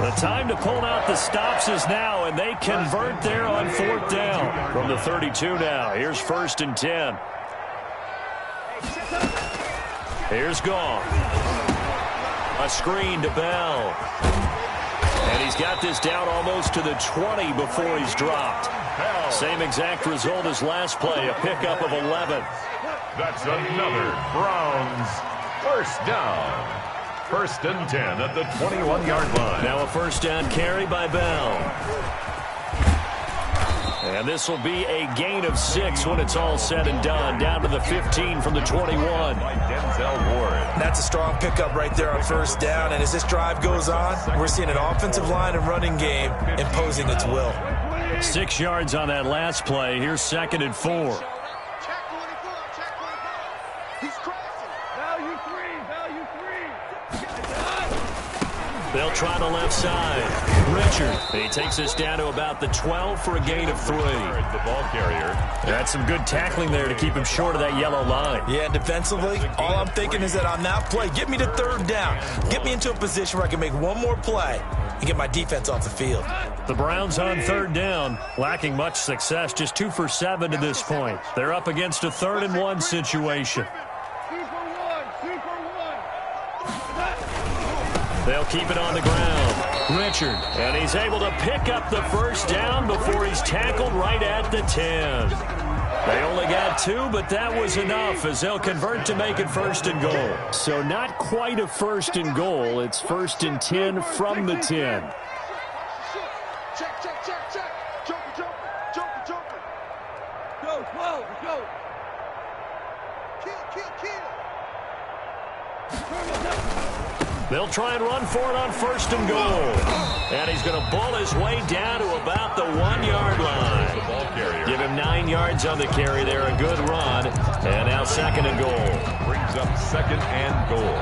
The time to pull out the stops is now, and they convert there on 4th down. From the 32 now, here's 1st and 10. Here's Gone. A screen to Bell. And he's got this down almost to the 20 before he's dropped. Same exact result as last play, a pickup of 11. That's another Browns first down. 1st and 10 at the 21-yard line. Now a first down carry by Bell. And this will be a gain of 6 when it's all said and done. Down to the 15 from the 21. By Denzel Ward. That's a strong pickup right there on 1st down. And as this drive goes on, we're seeing an offensive line and running game imposing its will. 6 yards on that last play. Here's 2nd and 4. Check 24. He's crashing. Value 3. They'll try the left side. Richard. He takes us down to about the 12 for a gain of 3. The ball carrier. That's some good tackling there to keep him short of that yellow line. Yeah, defensively, all I'm thinking is that on that play, get me to 3rd down. Get me into a position where I can make one more play and get my defense off the field. The Browns on 3rd down, lacking much success, just 2 for 7 to this point. They're up against a 3rd and 1 situation. They'll keep it on the ground. Richard, and he's able to pick up the first down before he's tackled right at the 10. They only got 2, but that was enough as they'll convert to make it 1st and goal. So not quite a 1st and goal. It's 1st and 10 from the 10. Check. Joker. Go. Kill. They'll try and run for it on 1st and goal. And he's going to bull his way down to about the 1-yard line. Give him 9 yards on the carry there. A good run. And now 2nd and goal. Brings up 2nd and goal.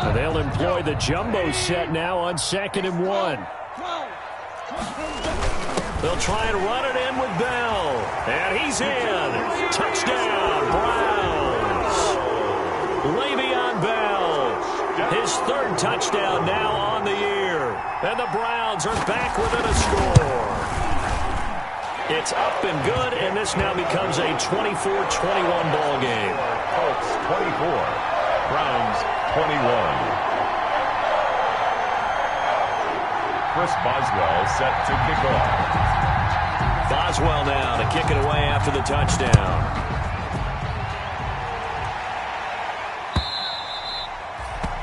And they'll employ the jumbo set now on 2nd and 1. They'll try and run it in with Bell. And he's in. Touchdown, Browns. Le'Veon Bell. His 3rd touchdown now on the year. And the Browns are back within a score. It's up and good, and this now becomes a 24-21 ball game. Colts 24, Browns 21. Chris Boswell set to kick off. Boswell now to kick it away after the touchdown.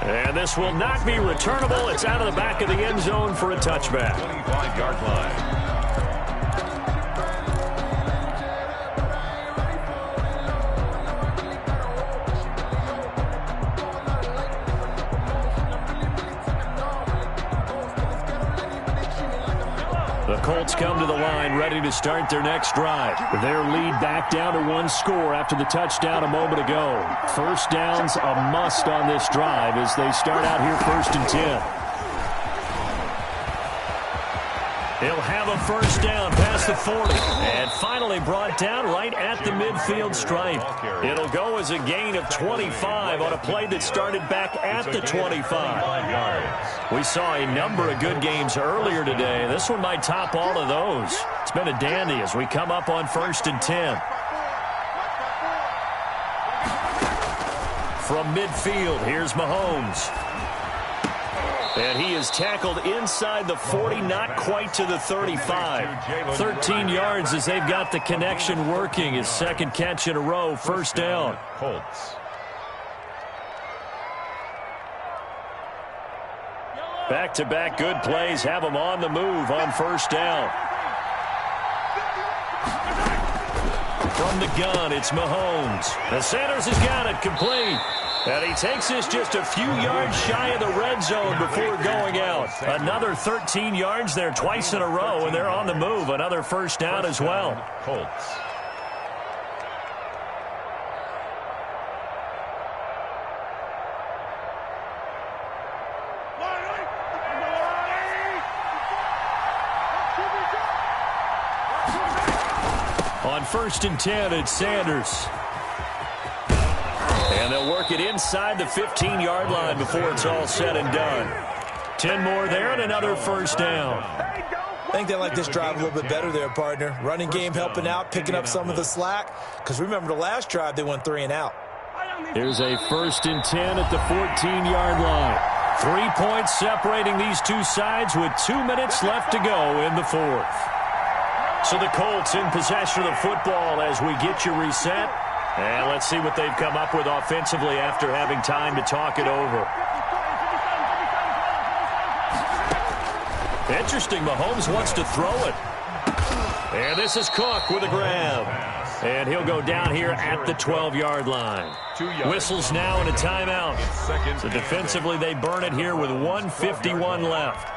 And this will not be returnable. It's out of the back of the end zone for a touchback. 25-yard line. The Colts come to the line ready to start their next drive. Their lead back down to 1 score after the touchdown a moment ago. First down's a must on this drive as they start out here 1st and 10. He'll have a first down past the 40 and finally brought down right at the midfield stripe. It'll go as a gain of 25 on a play that started back at the 25. We saw a number of good games earlier today. This one might top all of those. It's been a dandy as we come up on 1st and 10. From midfield, here's Mahomes. And he is tackled inside the 40, not quite to the 35. 13 yards as they've got the connection working. His 2nd catch in a row, 1st down. Colts. Back-to-back good plays have them on the move on 1st down. From the gun, it's Mahomes. And Sanders has got it complete. And he takes this just a few yards shy of the red zone before going out. Another 13 yards there twice in a row, and they're on the move. Another 1st down as well. Colts. On 1st and 10, it's Sanders. And they'll work it inside the 15-yard line before it's all said and done. 10 more there and another 1st down. I think they like this drive a little bit better there, partner. Running game helping out, picking up some of the slack. Because remember the last drive, they went 3 and out. Here's a 1st and 10 at the 14-yard line. 3 points separating these two sides with 2 minutes left to go in the 4th. So the Colts in possession of the football as we get you reset. And let's see what they've come up with offensively after having time to talk it over. Interesting, Mahomes wants to throw it. And this is Cook with a grab. And he'll go down here at the 12-yard line. Whistles now and a timeout. So defensively they burn it here with 1:51 left.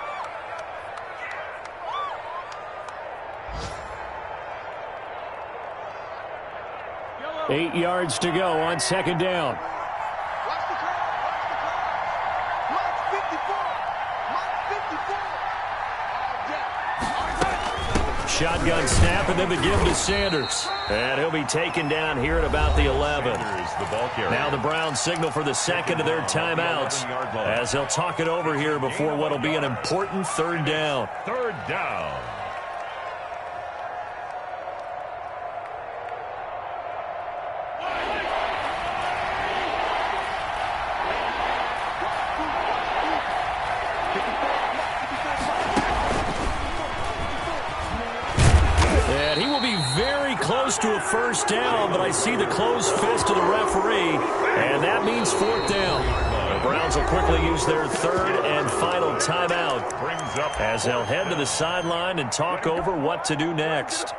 Eight yards to go on 2nd down. shotgun snap, and then the give to Sanders. And he'll be taken down here at about the 11. Now the Browns signal for the second of their timeouts as they'll talk it over here before what will be an important third down. Third down. And he will be very close to a first down, but I see the closed fist of the referee, and that means fourth down. The Browns will quickly use their third and final timeout as they'll head to the sideline and talk over what to do next.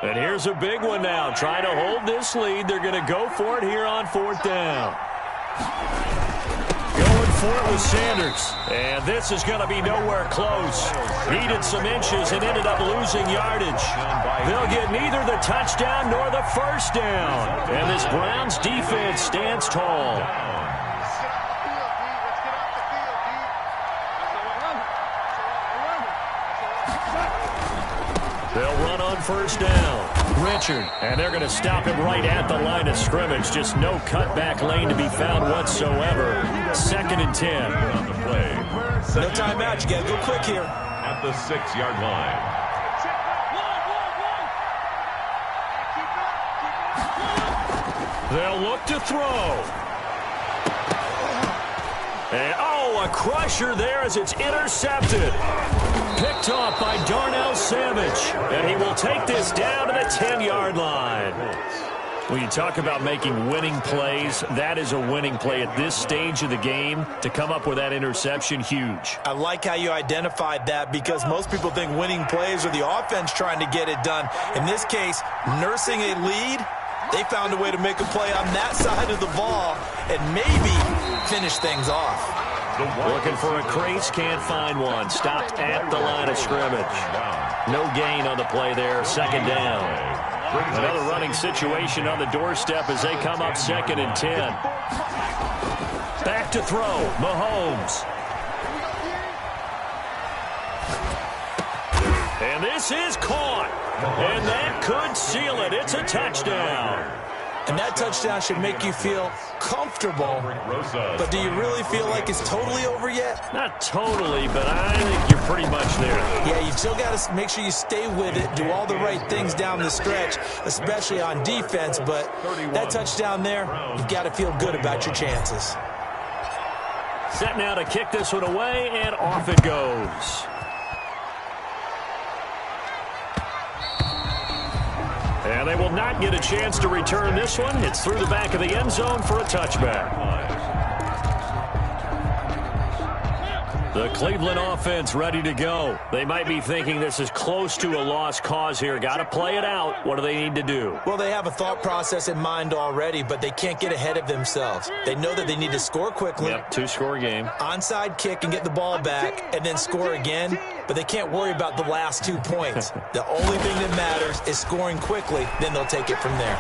And here's a big one now. Trying to hold this lead. They're going to go for it here on fourth down. Going for it with Sanders. And this is going to be nowhere close. Needed some inches and ended up losing yardage. They'll get neither the touchdown nor the first down. And this Browns defense stands tall. They'll run on first down. Richard, and they're going to stop him right at the line of scrimmage. Just no cutback lane to be found whatsoever. 2nd and 10. On the play. No timeout. You got to go quick here. At the 6-yard line. They'll look to throw. And, a crusher there as it's intercepted. Picked off by Darnell Savage. And he will take this down to the 10-yard line. When you talk about making winning plays, that is a winning play at this stage of the game. To come up with that interception, huge. I like how you identified that because most people think winning plays are the offense trying to get it done. In this case, nursing a lead, they found a way to make a play on that side of the ball and maybe finish things off. Looking for a crease, can't find one. Stopped at the line of scrimmage. No gain on the play there, 2nd down. Another running situation on the doorstep as they come up 2nd and 10. Back to throw, Mahomes. And this is caught. And that could seal it. It's a touchdown. And that touchdown should make you feel comfortable. But do you really feel like it's totally over yet? Not totally, but I think you're pretty much there. Yeah, you still got to make sure you stay with it, do all the right things down the stretch, especially on defense. But that touchdown there, you've got to feel good about your chances. Set now to kick this one away, and off it goes. And they will not get a chance to return this one. It's through the back of the end zone for a touchback. The Cleveland offense ready to go. They might be thinking this is close to a lost cause here. Got to play it out. What do they need to do? Well, they have a thought process in mind already, but they can't get ahead of themselves. They know that they need to score quickly. Yep, 2-score game. Onside kick and get the ball back and then score again, but they can't worry about the last 2 points. The only thing that matters is scoring quickly, then they'll take it from there.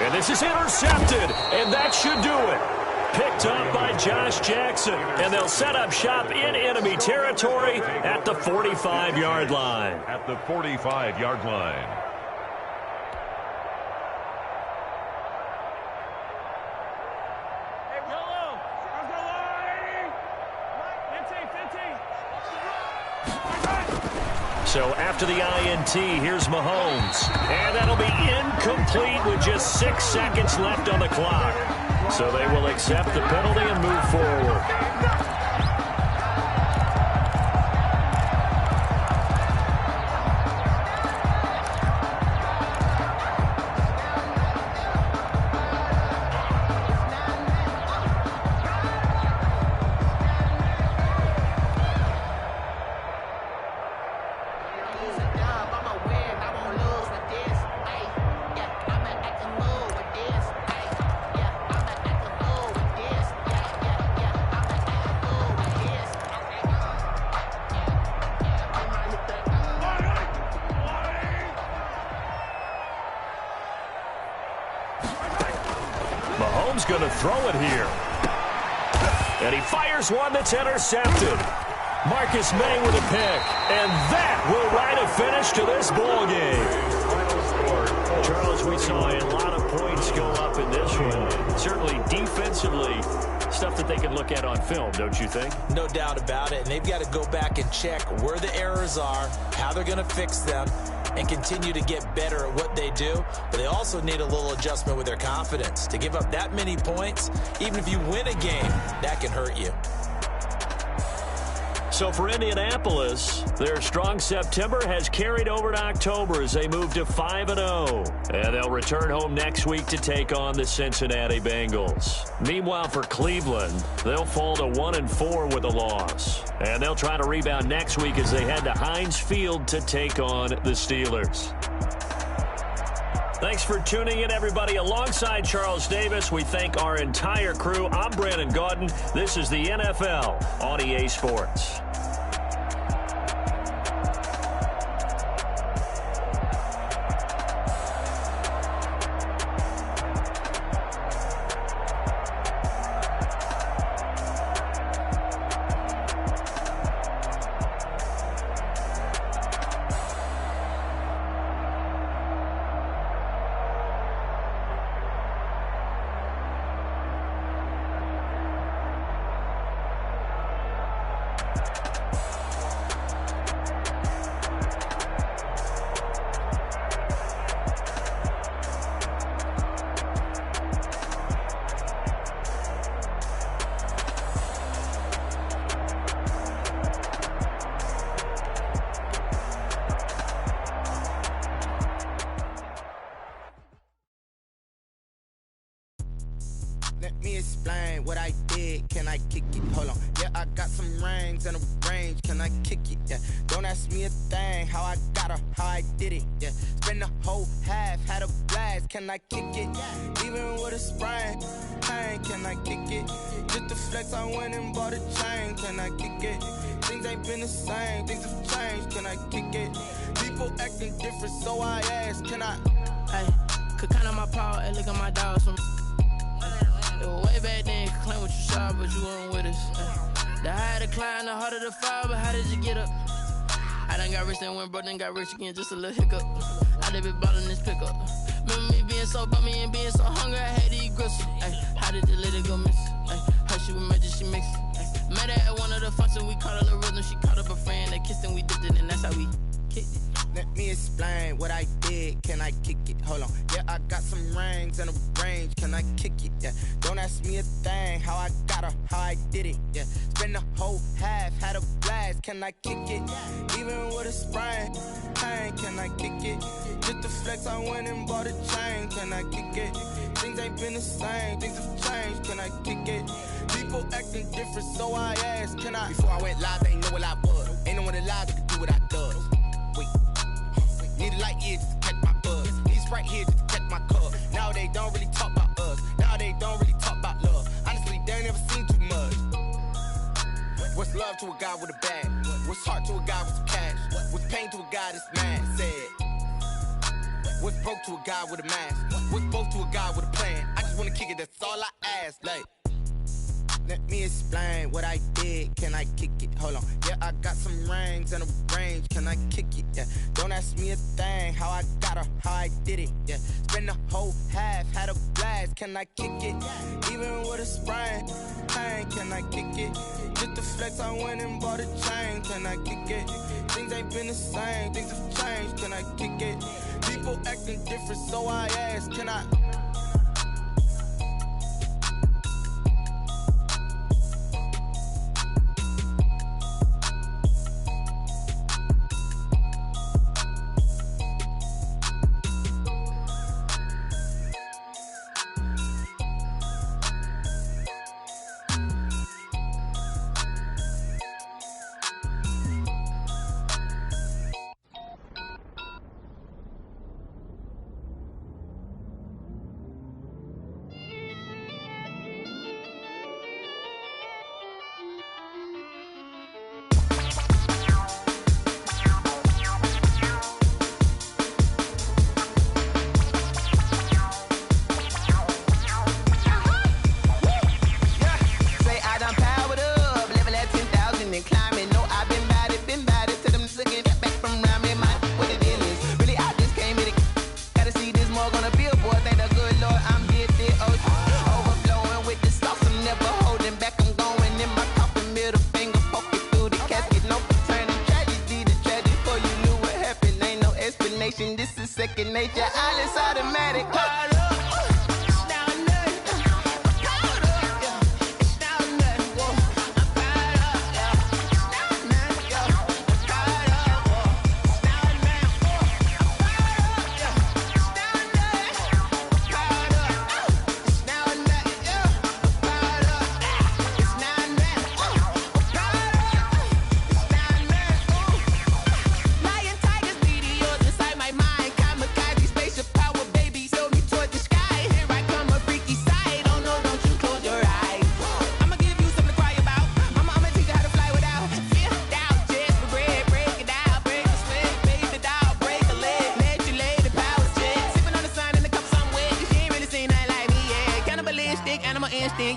And this is intercepted, and that should do it. Picked up by Josh Jackson, and they'll set up shop in enemy territory at the 45-yard line. At the 45-yard line. So after the INT, here's Mahomes. And that'll be incomplete with just 6 seconds left on the clock. So they will accept the penalty and move forward. going to throw it here. And he fires one that's intercepted. Marcus May with a pick. And that will write a finish to this ball game. Charles, we saw a lot of points go up in this one. Certainly defensively, stuff that they can look at on film, don't you think? No doubt about it. And they've got to go back and check where the errors are, how they're going to fix them, and continue to get better at what they do. But they also need a little adjustment with their confidence. To give up that many points, even if you win a game, that can hurt you. So for Indianapolis, their strong September has carried over to October as they move to 5-0. And they'll return home next week to take on the Cincinnati Bengals. Meanwhile, for Cleveland, they'll fall to 1-4 with a loss. And they'll try to rebound next week as they head to Heinz Field to take on the Steelers. Thanks for tuning in, everybody. Alongside Charles Davis, we thank our entire crew. I'm Brandon Gaudin. This is the NFL on EA Sports. Let me explain what I did. Can I kick it? Hold on. Yeah, I got some rings and a range. Can I kick it? Yeah. Don't ask me a thing. How I got her, how I did it. Yeah. Spend the whole half, had a blast. Can I kick it? Even with a sprain. Pain, can I kick it? Just the flex, I went and bought a chain. Can I kick it? Things ain't been the same. Things have changed. Can I kick it? People acting different, so I ask. Can I? Hey, could count on my power and look at my dogs from. Way back then, could claim what you saw, but you weren't with us. The higher the climb, the harder the fall, but how did you get up? I done got rich, then went broke, then got rich again, just a little hiccup. I done been ballin' this pickup. Remember me being so bummy and being so hungry, I had to eat gristle. How did the lady go miss? How she was magic, she mixed. Met her at one of the functions, we caught her the rhythm, she caught up a friend, they kissed and we dipped it, and that's how we kicked it. Let me explain what I did. Can I kick it? Hold on. Yeah, I got some rings and a range. Can I kick it? Yeah. Don't ask me a thing. How I got her, how I did it. Yeah. Spend the whole half, had a blast. Can I kick it? Even with a sprain. Pain, can I kick it? Just the flex, I went and bought a chain. Can I kick it? Things ain't been the same. Things have changed. Can I kick it? People acting different, so I asked. Can I? Before I went live, they ain't know what I was. Ain't no one alive that could do what I does. Wait. Need a light here just to catch my buzz. Need Sprite here just to catch my cup. Now they don't really talk about us. Now they don't really talk about love. Honestly, they ain't never seen too much. What's love to a guy with a bag? What's heart to a guy with some cash? What's pain to a guy that's mad? Said. What's broke to a guy with a mask? What's both to a guy with a plan? I just wanna kick it, that's all I ask. Like, let me explain what I did. Can I kick it? Hold on. Yeah, I got some rings and a range. Can I kick it? Yeah. Don't ask me a thing. How I got her, how I did it. Yeah. Spend the whole half, had a blast. Can I kick it? Even with a sprain. Pain, can I kick it? Just the flex, I went and bought a chain. Can I kick it? Things ain't been the same. Things have changed. Can I kick it? People acting different, so I ask. Can I? second nature. All is automatic. Caught up.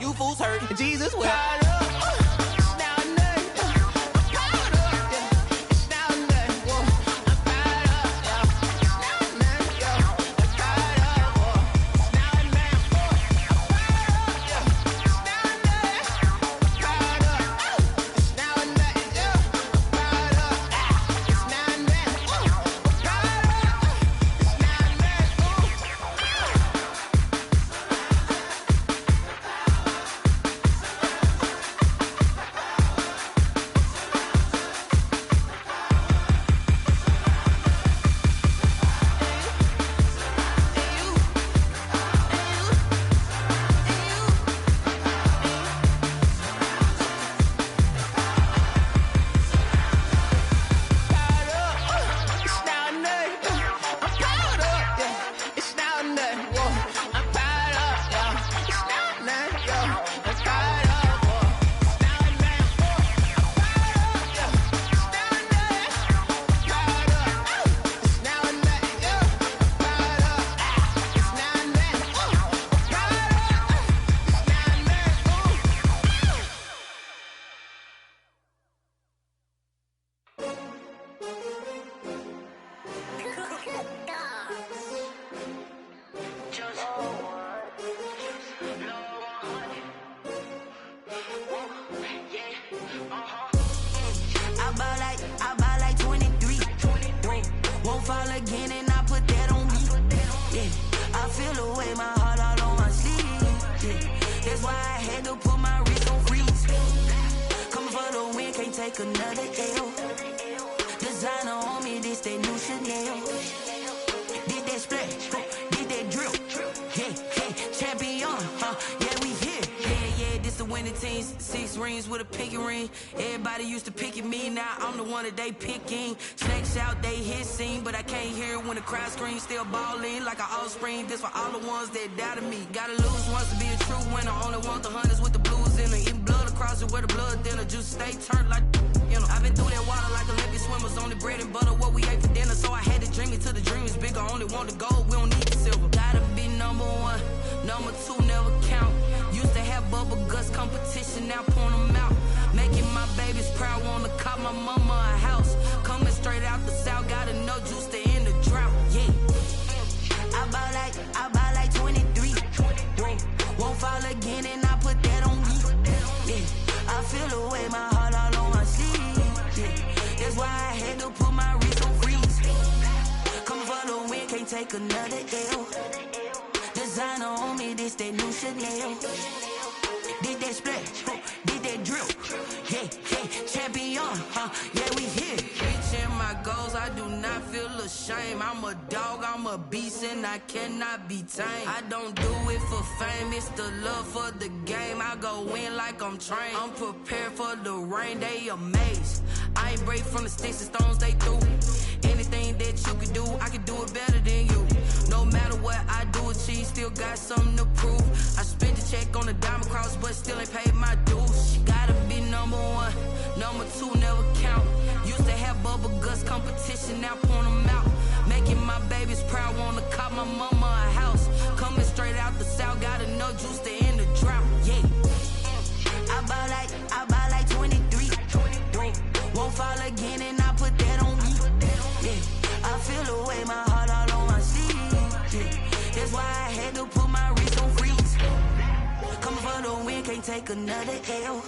You fools hurt. Jesus will. Another L. Designer on me, this that new Chanel. Did that splash, did that drill. Yeah, champion, yeah, we here. Yeah, this the winning team. 6 rings with a pinky ring. Everybody used to pick at me, now I'm the one that they picking. Snakes out, they hit scene, but I can't hear it when the crowd screams. Still balling like an offspring. This for all the ones that doubted me. Gotta lose once to be a true winner. Only want the hunters with the blues in it. Eating blood across it where the blood thinner. Juice stay turned like. You know, I've been through that water like Olympic swimmers. Only bread and butter, what we ate for dinner. So I had to dream it till the dream is bigger. Only want the gold, we don't need the silver. Gotta be number 1, number 2 never count. Used to have bubble guts competition, now point them out. Making my babies proud, wanna cop my mama a house. Coming straight out the south, gotta know juice to end the drought. Yeah, I buy like 23. Won't fall again and I put that on me. Yeah, I feel the way my heart all on my sleeve. Yeah, that's why I had to put my wrist on freeze. Coming for the win, can't take another L. Designer on me, this that new Chanel. Did that splash, did that drill. Yeah, champion, yeah, we here. Reaching my goals, I do not feel ashamed. I'm a dog, I'm a beast, and I cannot be tamed. I don't do it for fame, it's the love for the game. I go in like I'm trained. I'm prepared for the rain, they amazed. I ain't break from the sticks and stones they threw. Anything that you could do, I could do it better than you. No matter what I do, achieve, still got something to prove. I spent the check on the diamond cross, but still ain't paid my dues. Gotta be number 1, number 2 never count. Used to have bubble guts competition, now point them out. Making my babies proud, wanna cop my mama a house. Coming straight out the south, gotta know juice to end the drought. Yeah, I buy like 23. Won't fall again and I put that on me. Yeah, I feel the way my heart all on my sleeve. Yeah, that's why I had to put my wrist on freeze. Coming for the win, can't take another L.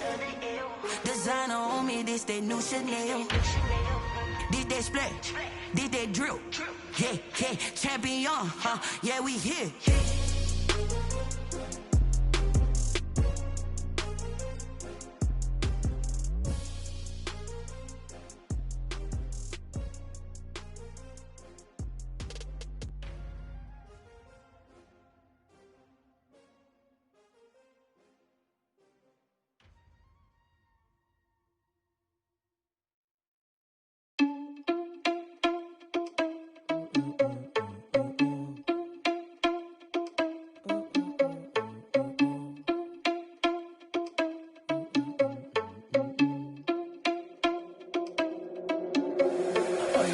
Designer on me, this that new Chanel. Did that splash, did that drill. Yeah, yeah, champion, yeah, we here.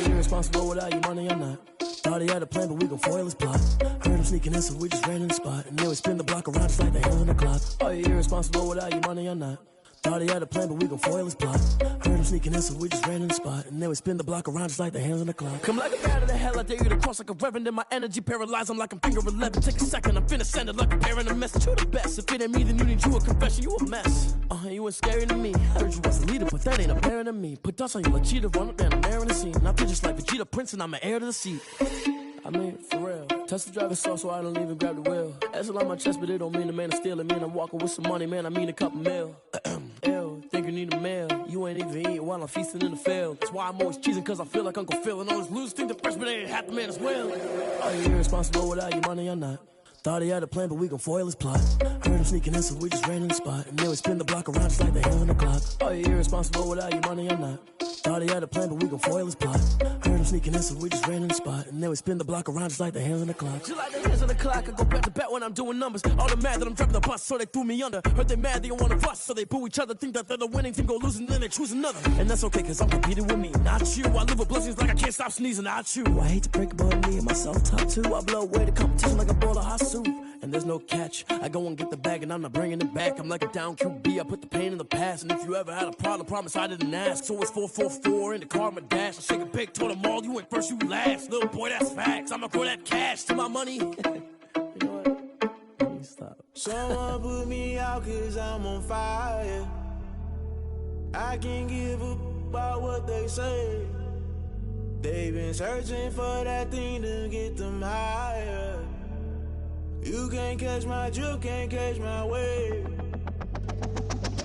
Irresponsible without your money or not. Thought he had a plan, but we gon' foil his plot. Heard him sneaking in, so we just ran in the spot. And then we spin the block around just like the hands on the clock. Are you irresponsible without your money or not? Thought he had a plan, but we gon' foil his plot. Heard him sneaking in, so we just ran in the spot. And then we spin the block around just like the hands on the clock. Come like a bat of the hell, I dare you to cross like a reverend. And my energy paralyzed, I'm like I'm finger 11. Take a second, I'm finna send it like a parent a message. You the best, if it ain't me, then you need you a confession. You a mess, you ain't scary to me. I heard you was a leader, but that ain't apparent to me. Put dust on you like cheetah, run up down, I'm airing the scene. And I feel just like Vegeta Prince, and I'm an heir to the seat. I mean, for real. Touch the driver's soft, so I don't even grab the wheel. That's on my chest, but it don't mean the man is stealing. Man, I'm walking with some money, man, I mean a couple mil. Ew, think you need a meal. You ain't even eating while I'm feasting in the field. That's why I'm always cheesing, cause I feel like Uncle Phil. And all those losers think the freshman ain't half the man as well. Are you irresponsible without your money or not? Thought he had a plan, but we gon' foil his plot. Heard him sneaking in, so we just ran in the spot. And then we spin the block around just like the hands on the clock. Are you irresponsible without your money or not? Thought he had a plan, but we gon' foil his plot. Heard him sneaking in, so we just ran in the spot. And then we spin the block around just like the hands on the clock. Just like the hands on the clock, I go back to back when I'm doing numbers. All the mad that I'm dropping the bus, so they threw me under. Heard they mad, they don't wanna bust, so they boo each other. Think that they're the winning team, go losing, then they choose another. And that's okay, cause I'm competing with me, not you. I live with blessings like I can't stop sneezing, not you. I hate to break it, but me and myself top two. I blow away the competition like a bowl of hot soup. And there's no catch. I go and get the bag and I'm not bringing it back. I'm like a down QB, I put the pain in the past. And if you ever had a problem, promise I didn't ask. So it's 444 in the car, my dash. I shake a big, told them all, you went first, you last. Little boy, that's facts. I'ma throw that cash to my money. You know what? Let me stop. Someone put me out cause I'm on fire. I can't give a about what they say. They've been searching for that thing to get them higher. You can't catch my drift, can't catch my wave.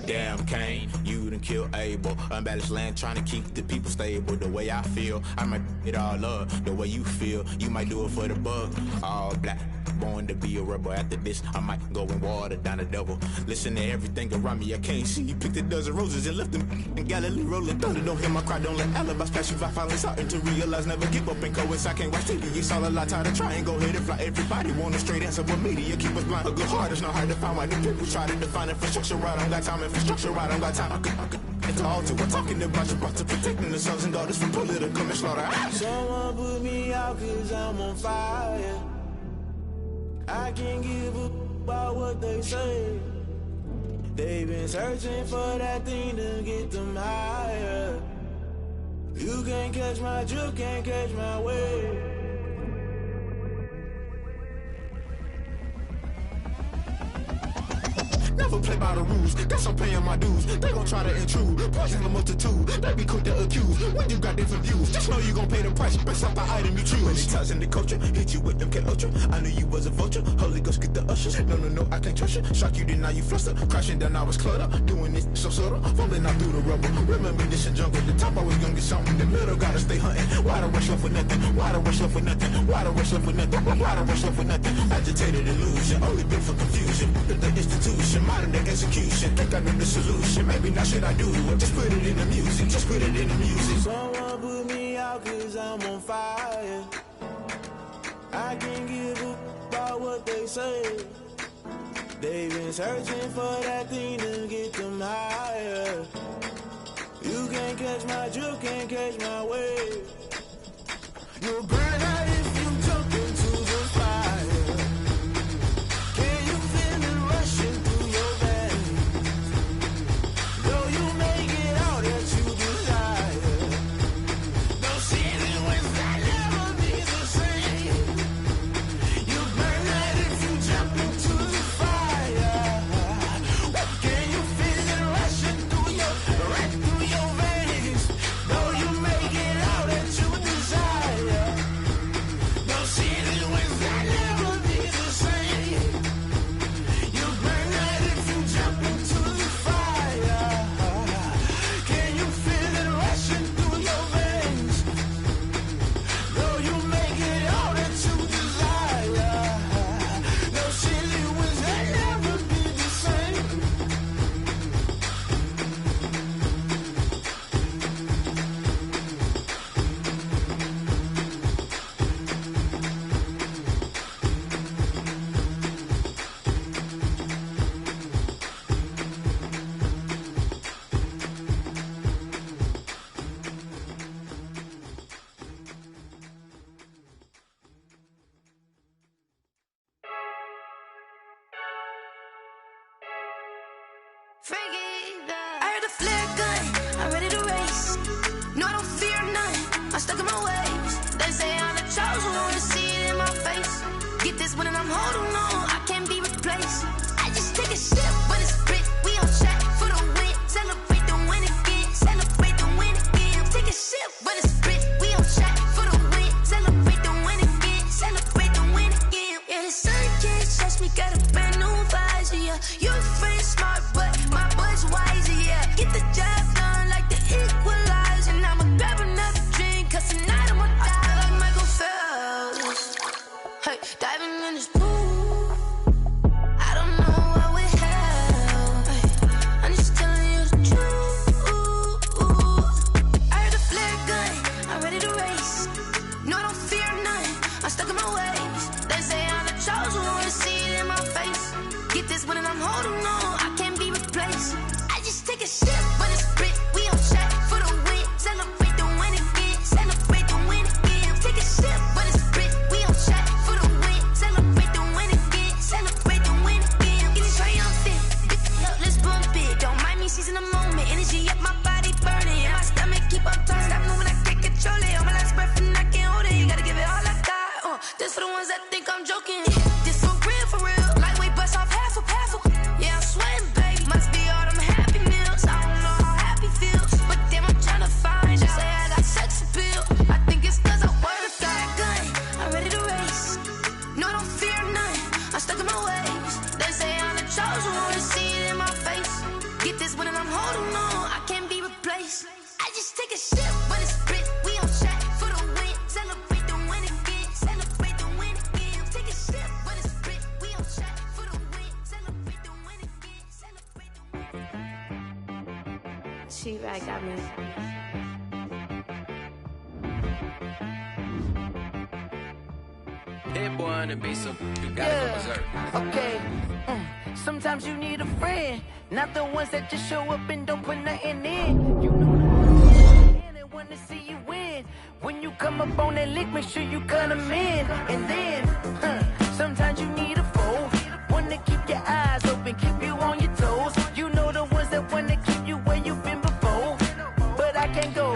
Damn, Kane, you done killed Abel. Unbalanced land, trying to keep the people stable. The way I feel, I might it all up. The way you feel, you might do it for the bug. All black, born to be a rebel. After this, I might go and water down the devil. Listen to everything around me, I can't see. You picked a dozen roses and left them in Galilee rolling thunder. Don't hear my cry, don't let alibis pass you. I finally starting to realize, never give up and coincide. I can't watch TV, it's all a lot. Tired of trying, go ahead and fly. Everybody want a straight answer, but media keep us blind. A good heart is not hard to find. Why the people try to define infrastructure right? I don't got time, infrastructure right, I don't got time. I could it's all to we're talking about you, about to protecting the sons and daughters from political and slaughter. Someone put me out cause I'm on fire. I can't give a about what they say. They've been searching for that thing to get them higher. You can't catch my drift, can't catch my wave. Never play by the rules, guess I'm paying my dues. They gon' try to intrude, poison the multitude. They be quick to accuse, when you got different views. Just know you gon' pay the price, based off the item you choose. Many times in the culture, hit you with them K Ultra. I knew you was a vulture, Holy Ghost get the ushers. No, I can't trust you. Shock you, then now you fluster. Crashing down, I was cluttered. Doing this so subtle, falling out through the rubble. Remember this in jungle, the top I was gonna get something. The middle gotta stay hunting. Why the rush left for nothing? Why the rush left for nothing? Why the rush left for nothing? Why the rush left for nothing? Agitated illusion, only built for confusion. The institution, modern day execution. Think I know the solution. Maybe not should I do it? Just put it in the music. Just put it in the music. Someone put me out cause I'm on fire. I can't give a about what they say. They've been searching for that thing to get them higher. You can't catch my drift, can't catch my wave. You'll burn out if you jump into the fire. Can you feel it rushing through your veins? Though you make it all that you desire. No season when that never be the same. You burn out if you jump into the fire. Can you feel it rushing through your veins? Though you make it out I heard a flare gun, I'm ready to race. No, I don't fear none, I'm stuck in my ways. They say I'm the chosen one, to see it in my face. Get this one and I'm holding on, I can't be replaced. I just take a sip, but it's split, we on track for the win. Celebrate the win again, celebrate the win again. Take a sip, but it's split, we on track for the win. Celebrate the win again, celebrate the win again. Yeah, the sun can't touch me, got a brand new visor, yeah. Your friend smart, but my boy's wiser, yeah. Get the job done like the equalizer. Now I'ma grab another drink, cause tonight I'ma die like Michael Phelps. Hey, diving in this pool, I don't know what we have. Hey, I'm just telling you the truth. I heard a flare gun, I'm ready to race. No, I don't fear none, I'm stuck in my ways. They say I'm the chosen one, to see it in my face. Get this one and I'm holding on, I can't be replaced. I just take a sip, but it's split, we on track for the win. Celebrate the win again, celebrate the win again. Take a sip, but it's split, we on track for the win. Celebrate the win again, celebrate the win again. Getting triumphant, let's bump it. Don't mind me seizing the moment, energy up my body burning. And my stomach keep on turning, stop moving, I can't control it. On my last breath and I can't hold it, you gotta give it all I got. This for the ones that think I'm joking. This for real, lightweight bust off half a. Yeah, I'm sweating, baby. Must be all them happy meals. I don't know how happy feels, but damn, I'm trying to find out. Say I got sex appeal. I think it's cause I wear a fat gun. I'm ready to race. No, I don't fear none. I'm stuck in my ways. They say I'm the chosen one, to see it in my face. Get this one and I'm holding on, I can't be replaced. I just take a sip, but it's split. We on track for the win. Celebrate the win again. Celebrate the win again. Take a sip, but it's split. We on track for the win. Celebrate the win again. Celebrate the win. She right got me. Hit one and be so you gotta go berserk. Okay. Sometimes you need a friend, not the ones that just show up and don't put nothing in. You know the ones that want to see you win. When you come up on that lick, make sure you cut them in. And then, sometimes you need a foe, one to keep your eyes open, keep you on your toes. You know the ones that want to keep you where you've been before. But I can't go,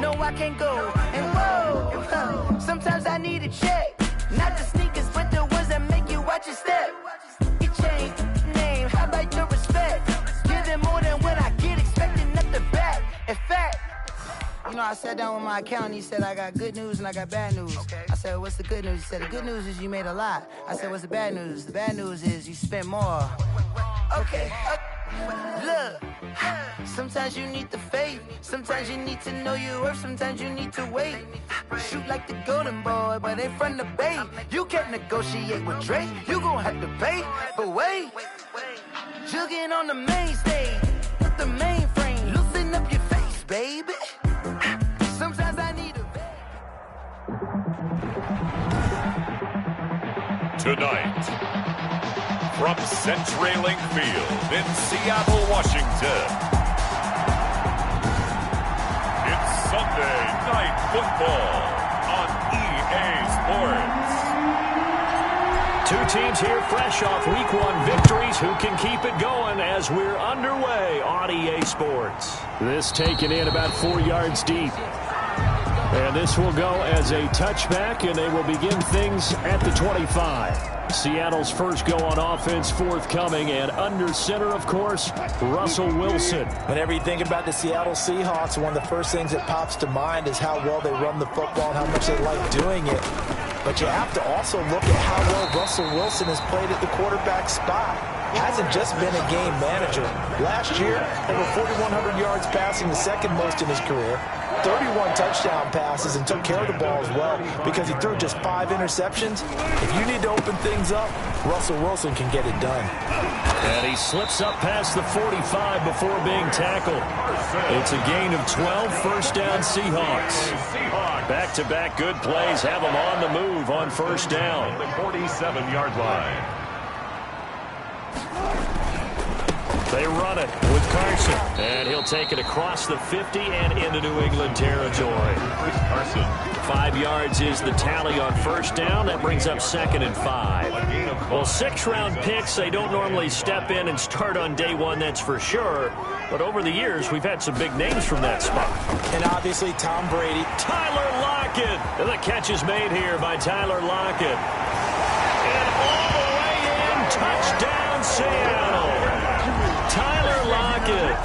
no, I can't go. And whoa, sometimes I need a check. Not the sneakers, but the ones that make you watch your step. You change name, how about your respect? Give them more than what I get, expecting nothing back. In fact, you know, I sat down with my accountant, he said, I got good news and I got bad news. Okay. I said, what's the good news? He said, the good news is you made a lot. I said, what's the bad news? The bad news is you spent more. Okay. Look, sometimes you need the faith, sometimes you need to know your worth, sometimes you need to wait. Shoot like the golden boy, but ain't from the bay. You can't negotiate with Drake, you gon' have to pay. But wait, jugging on the main stage, with the mainframe, loosen up your face, baby. Sometimes I need a Tonight, from CenturyLink Field in Seattle, Washington, it's Sunday Night Football on EA Sports. Two teams here fresh off Week 1 victories. Who can keep it going as we're underway on EA Sports? This taken in about 4 yards deep. And this will go as a touchback, and they will begin things at the 25. Seattle's first go on offense forthcoming, and under center, of course, Russell Wilson. Whenever you think about the Seattle Seahawks, one of the first things that pops to mind is how well they run the football and how much they like doing it. But you have to also look at how well Russell Wilson has played at the quarterback spot. Hasn't just been a game manager. Last year, over 4,100 yards passing, the second most in his career. 31 touchdown passes and took care of the ball as well because he threw just 5 interceptions. If you need to open things up, Russell Wilson can get it done. And he slips up past the 45 before being tackled. It's a gain of 12, first down Seahawks. Back-to-back good plays have them on the move on first down. The 47-yard line. They run it with Carson. And he'll take it across the 50 and into New England territory. Carson. 5 yards is the tally on first down. That brings up 2nd and 5. Well, 6-round picks, they don't normally step in and start on day one, that's for sure. But over the years, we've had some big names from that spot. And obviously, Tom Brady. Tyler Lockett. And the catch is made here by Tyler Lockett. And all the way in, touchdown Seattle. Tyler Lockett,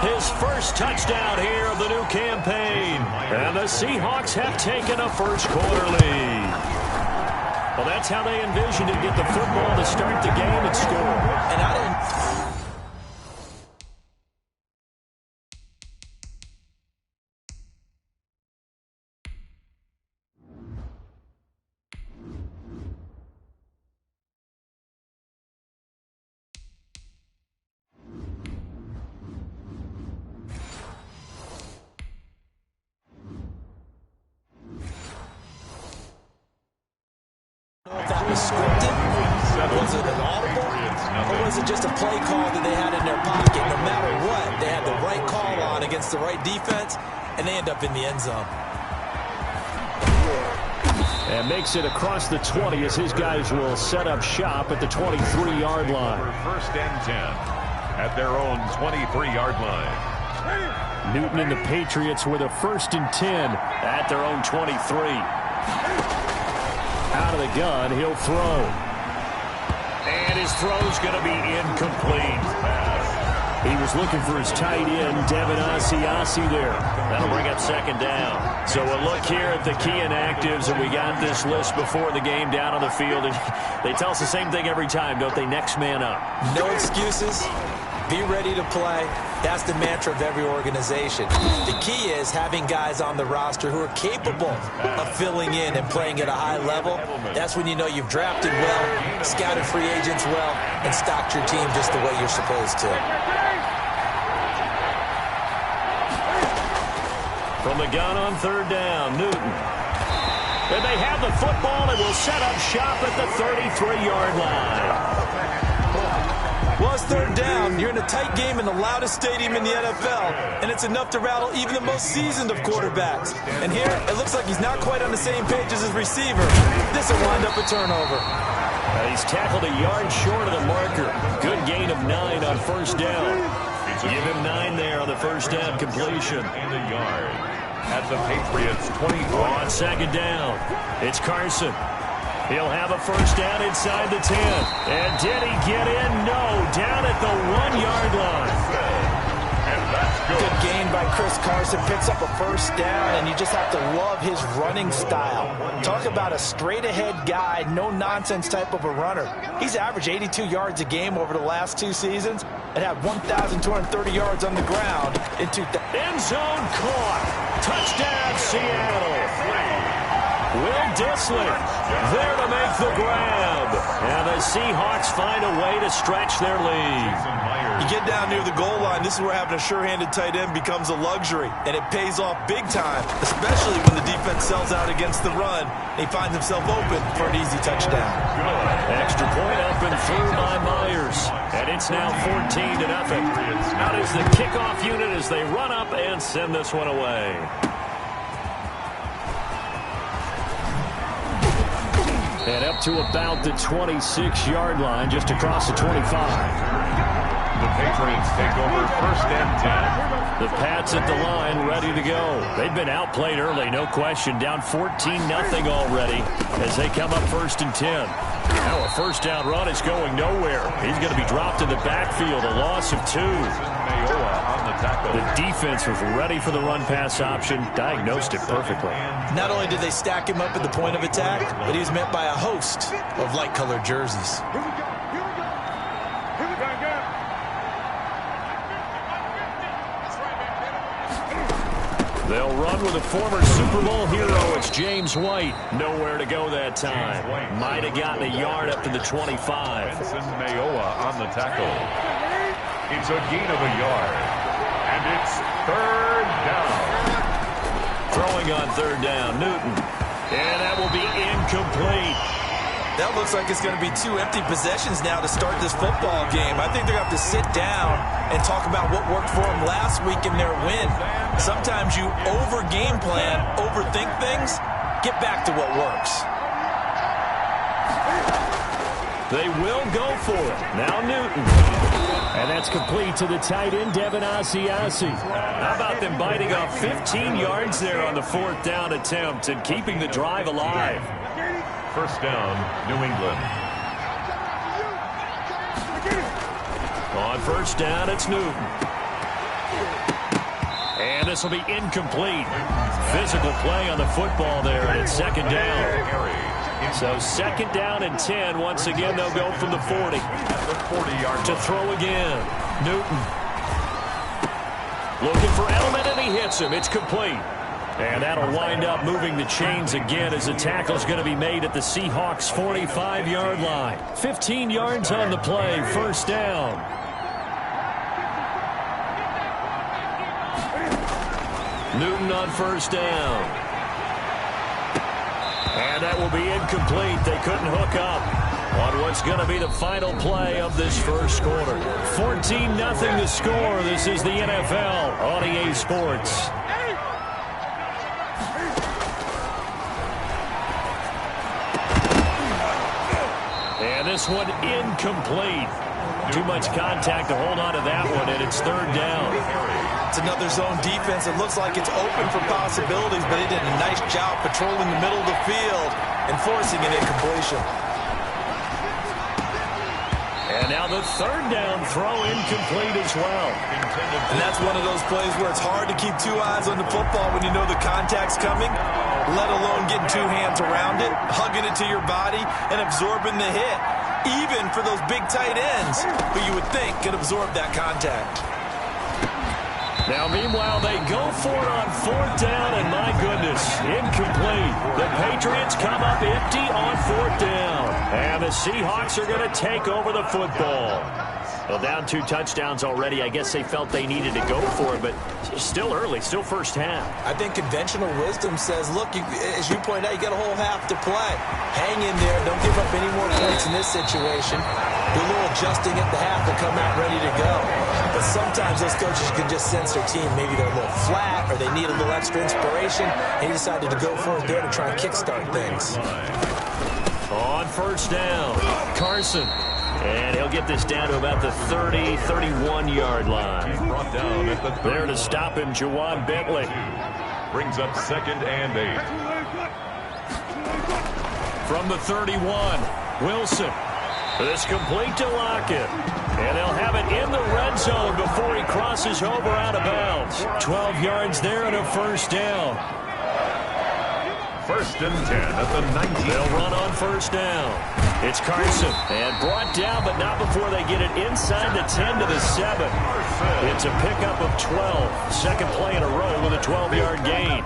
his first touchdown here of the new campaign. And the Seahawks have taken a first-quarter lead. Well, that's how they envisioned it, get the football to start the game and score. And I didn't... if that was scripted, was it an audible, or was it just a play call that they had in their pocket? No matter what, they had the right call on against the right defense, and they end up in the end zone. And makes it across the 20 as his guys will set up shop at the 23-yard line. First and 10 at their own 23-yard line. Newton and the Patriots with a 1st and 10 at their own 23. Out of the gun, he'll throw. And his throw's going to be incomplete. He was looking for his tight end, Devin Asiasi there. That'll bring up 2nd down. So we'll look here at the key inactives, and we got this list before the game down on the field. And they tell us the same thing every time, don't they? Next man up. No excuses. Be ready to play. That's the mantra of every organization. The key is having guys on the roster who are capable of filling in and playing at a high level. That's when you know you've drafted well, scouted free agents well, and stocked your team just the way you're supposed to. From the gun on 3rd down, Newton. And they have the football and will set up shop at the 33-yard line. Well, it's 3rd down. You're in a tight game in the loudest stadium in the NFL, and it's enough to rattle even the most seasoned of quarterbacks. And here, it looks like he's not quite on the same page as his receiver. This will wind up a turnover. He's tackled a yard short of the marker. Good gain of 9 on 1st down. Give him 9 there on the 1st down completion. And a yard at the Patriots 24. On 2nd down, it's Carson. He'll have a 1st down inside the 10. And did he get in? No. Down at the 1-yard line. And that's Good gain by Chris Carson. Picks up a 1st down, and you just have to love his running style. Talk about a straight-ahead guy, no-nonsense type of a runner. He's averaged 82 yards a game over the last 2 seasons and had 1,230 yards on the ground in 2000. End zone caught. Touchdown, Seattle. Will Dissler there to make the grab. And the Seahawks find a way to stretch their lead. You get down near the goal line, this is where having a sure-handed tight end becomes a luxury. And it pays off big time, especially when the defense sells out against the run. And he finds himself open for an easy touchdown. Extra point up and through by Myers. And it's now 14-0. Out is the kickoff unit as they run up and send this one away. And up to about the 26-yard line, just across the 25. The Patriots take over 1st and 10. The Pats at the line, ready to go. They've been outplayed early, no question. Down 14-0 already as they come up 1st and 10. Now a 1st down run is going nowhere. He's going to be dropped in the backfield, a loss of 2. The defense was ready for the run-pass option, diagnosed it perfectly. Not only did they stack him up at the point of attack, but he was met by a host of light-colored jerseys. They'll run with a former Super Bowl hero. It's James White. Nowhere to go that time. Might have gotten a yard up to the 25. Benson Mayowa on the tackle. It's a gain of a yard. And it's 3rd down. Throwing on 3rd down, Newton. And that will be incomplete. That looks like it's going to be 2 empty possessions now to start this football game. I think they're going to have to sit down and talk about what worked for them last week in their win. Sometimes you over-game plan, overthink things, get back to what works. They will go for it. Now Newton. And that's complete to the tight end, Devin Asiasi. How about them biting off 15 yards there on the 4th down attempt and keeping the drive alive? First down, New England. On first down, it's Newton. And this will be incomplete. Physical play on the football there, and it's 2nd down. So 2nd down and 10. Once again, they'll go from the 40. At the 40-yard to throw again. Newton. Looking for Edelman, and he hits him. It's complete. And that'll wind up moving the chains again as the tackle's going to be made at the Seahawks' 45-yard line. 15 yards on the play, first down. Newton on first down. And that will be incomplete. They couldn't hook up on what's going to be the final play of this first quarter. 14-0 the score. This is the NFL on EA Sports. And this one incomplete. Too much contact to hold on to that one, and it's 3rd down. It's another zone defense. It looks like it's open for possibilities, but they did a nice job patrolling the middle of the field and forcing an incompletion. And now the 3rd down throw incomplete as well. And that's one of those plays where it's hard to keep 2 eyes on the football when you know the contact's coming, let alone getting 2 hands around it, hugging it to your body, and absorbing the hit. Even for those big tight ends who you would think could absorb that contact. Now, meanwhile, they go for it on 4th down, and my goodness, incomplete. The Patriots come up empty on 4th down. And the Seahawks are going to take over the football. Well, down 2 touchdowns already. I guess they felt they needed to go for it, but still early, still first half. I think conventional wisdom says, look, as you pointed out, you got a whole half to play. Hang in there. Don't give up any more points in this situation. Do a little adjusting at the half to come out ready to go. But sometimes those coaches can just sense their team. Maybe they're a little flat or they need a little extra inspiration. And he decided to go for it there to try and kickstart things. On first down, Carson. And he'll get this down to about the 30, 31-yard line. Brought down at the 30. There to stop him, Jawan Bentley. Brings up 2nd and 8. From the 31, Wilson. This complete to Lockett. And they'll have it in the red zone before he crosses over out of bounds. 12 yards there and a first down. 1st and 10 at the 19. They'll run on first down. It's Carson. And brought down, but not before they get it inside the 10 to the 7. It's a pickup of 12. 2nd play in a row with a 12-yard gain.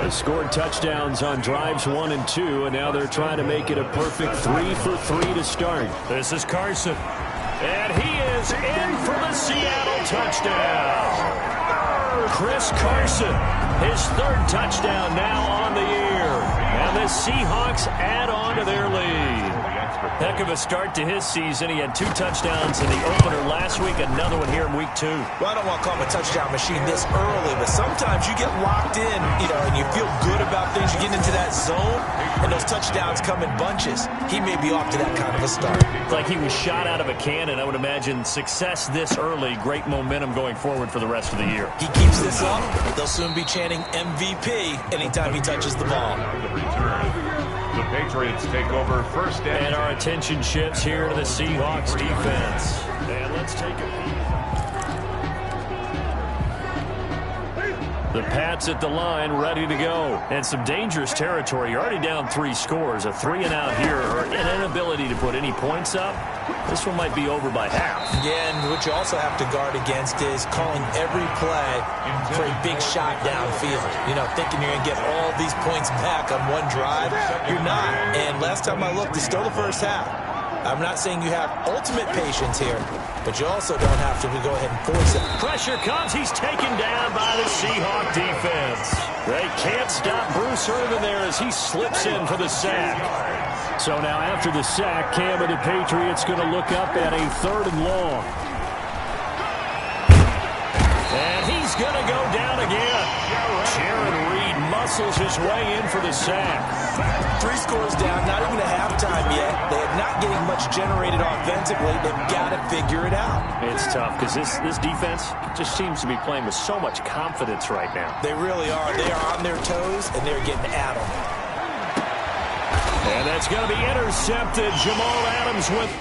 They scored touchdowns on drives 1 and 2, and now they're trying to make it a perfect 3 for 3 to start. This is Carson. And he is in for the Seattle touchdown. Chris Carson, his 3rd touchdown now on the year. And the Seahawks add on to their lead. Heck of a start to his season. He had 2 touchdowns in the opener last week, another one here in week 2. Well, I don't want to call him a touchdown machine this early, but sometimes you get locked in, and you feel good about things. You get into that zone, and those touchdowns come in bunches. He may be off to that kind of a start. It's like he was shot out of a cannon. I would imagine success this early, great momentum going forward for the rest of the year. He keeps this up, they'll soon be chanting MVP anytime he touches the ball. The Patriots take over 1st and 10. And our attention shifts here to the Seahawks defense. And let's take a peek. The Pats at the line, ready to go. And some dangerous territory. You're already down 3 scores. A 3-and-out here, or an inability to put any points up. This one might be over by half. Yeah, and what you also have to guard against is calling every play for a big shot downfield. Thinking you're going to get all these points back on one drive. You're not. And last time I looked, it's still the first half. I'm not saying you have ultimate patience here, but you also don't have to go ahead and force it. Pressure comes. He's taken down by the Seahawk defense. They can't stop Bruce Irvin there as he slips in for the sack. So now after the sack, Cam and the Patriots going to look up at a 3rd and long. And he's going to go down again. Jaron Reed muscles his way in for the sack. 3 scores down, not even a halftime yet. They're not getting much generated offensively. They've got to figure it out. It's tough because this defense just seems to be playing with so much confidence right now. They really are. They are on their toes, and they're getting at them. And that's going to be intercepted. Jamal Adams with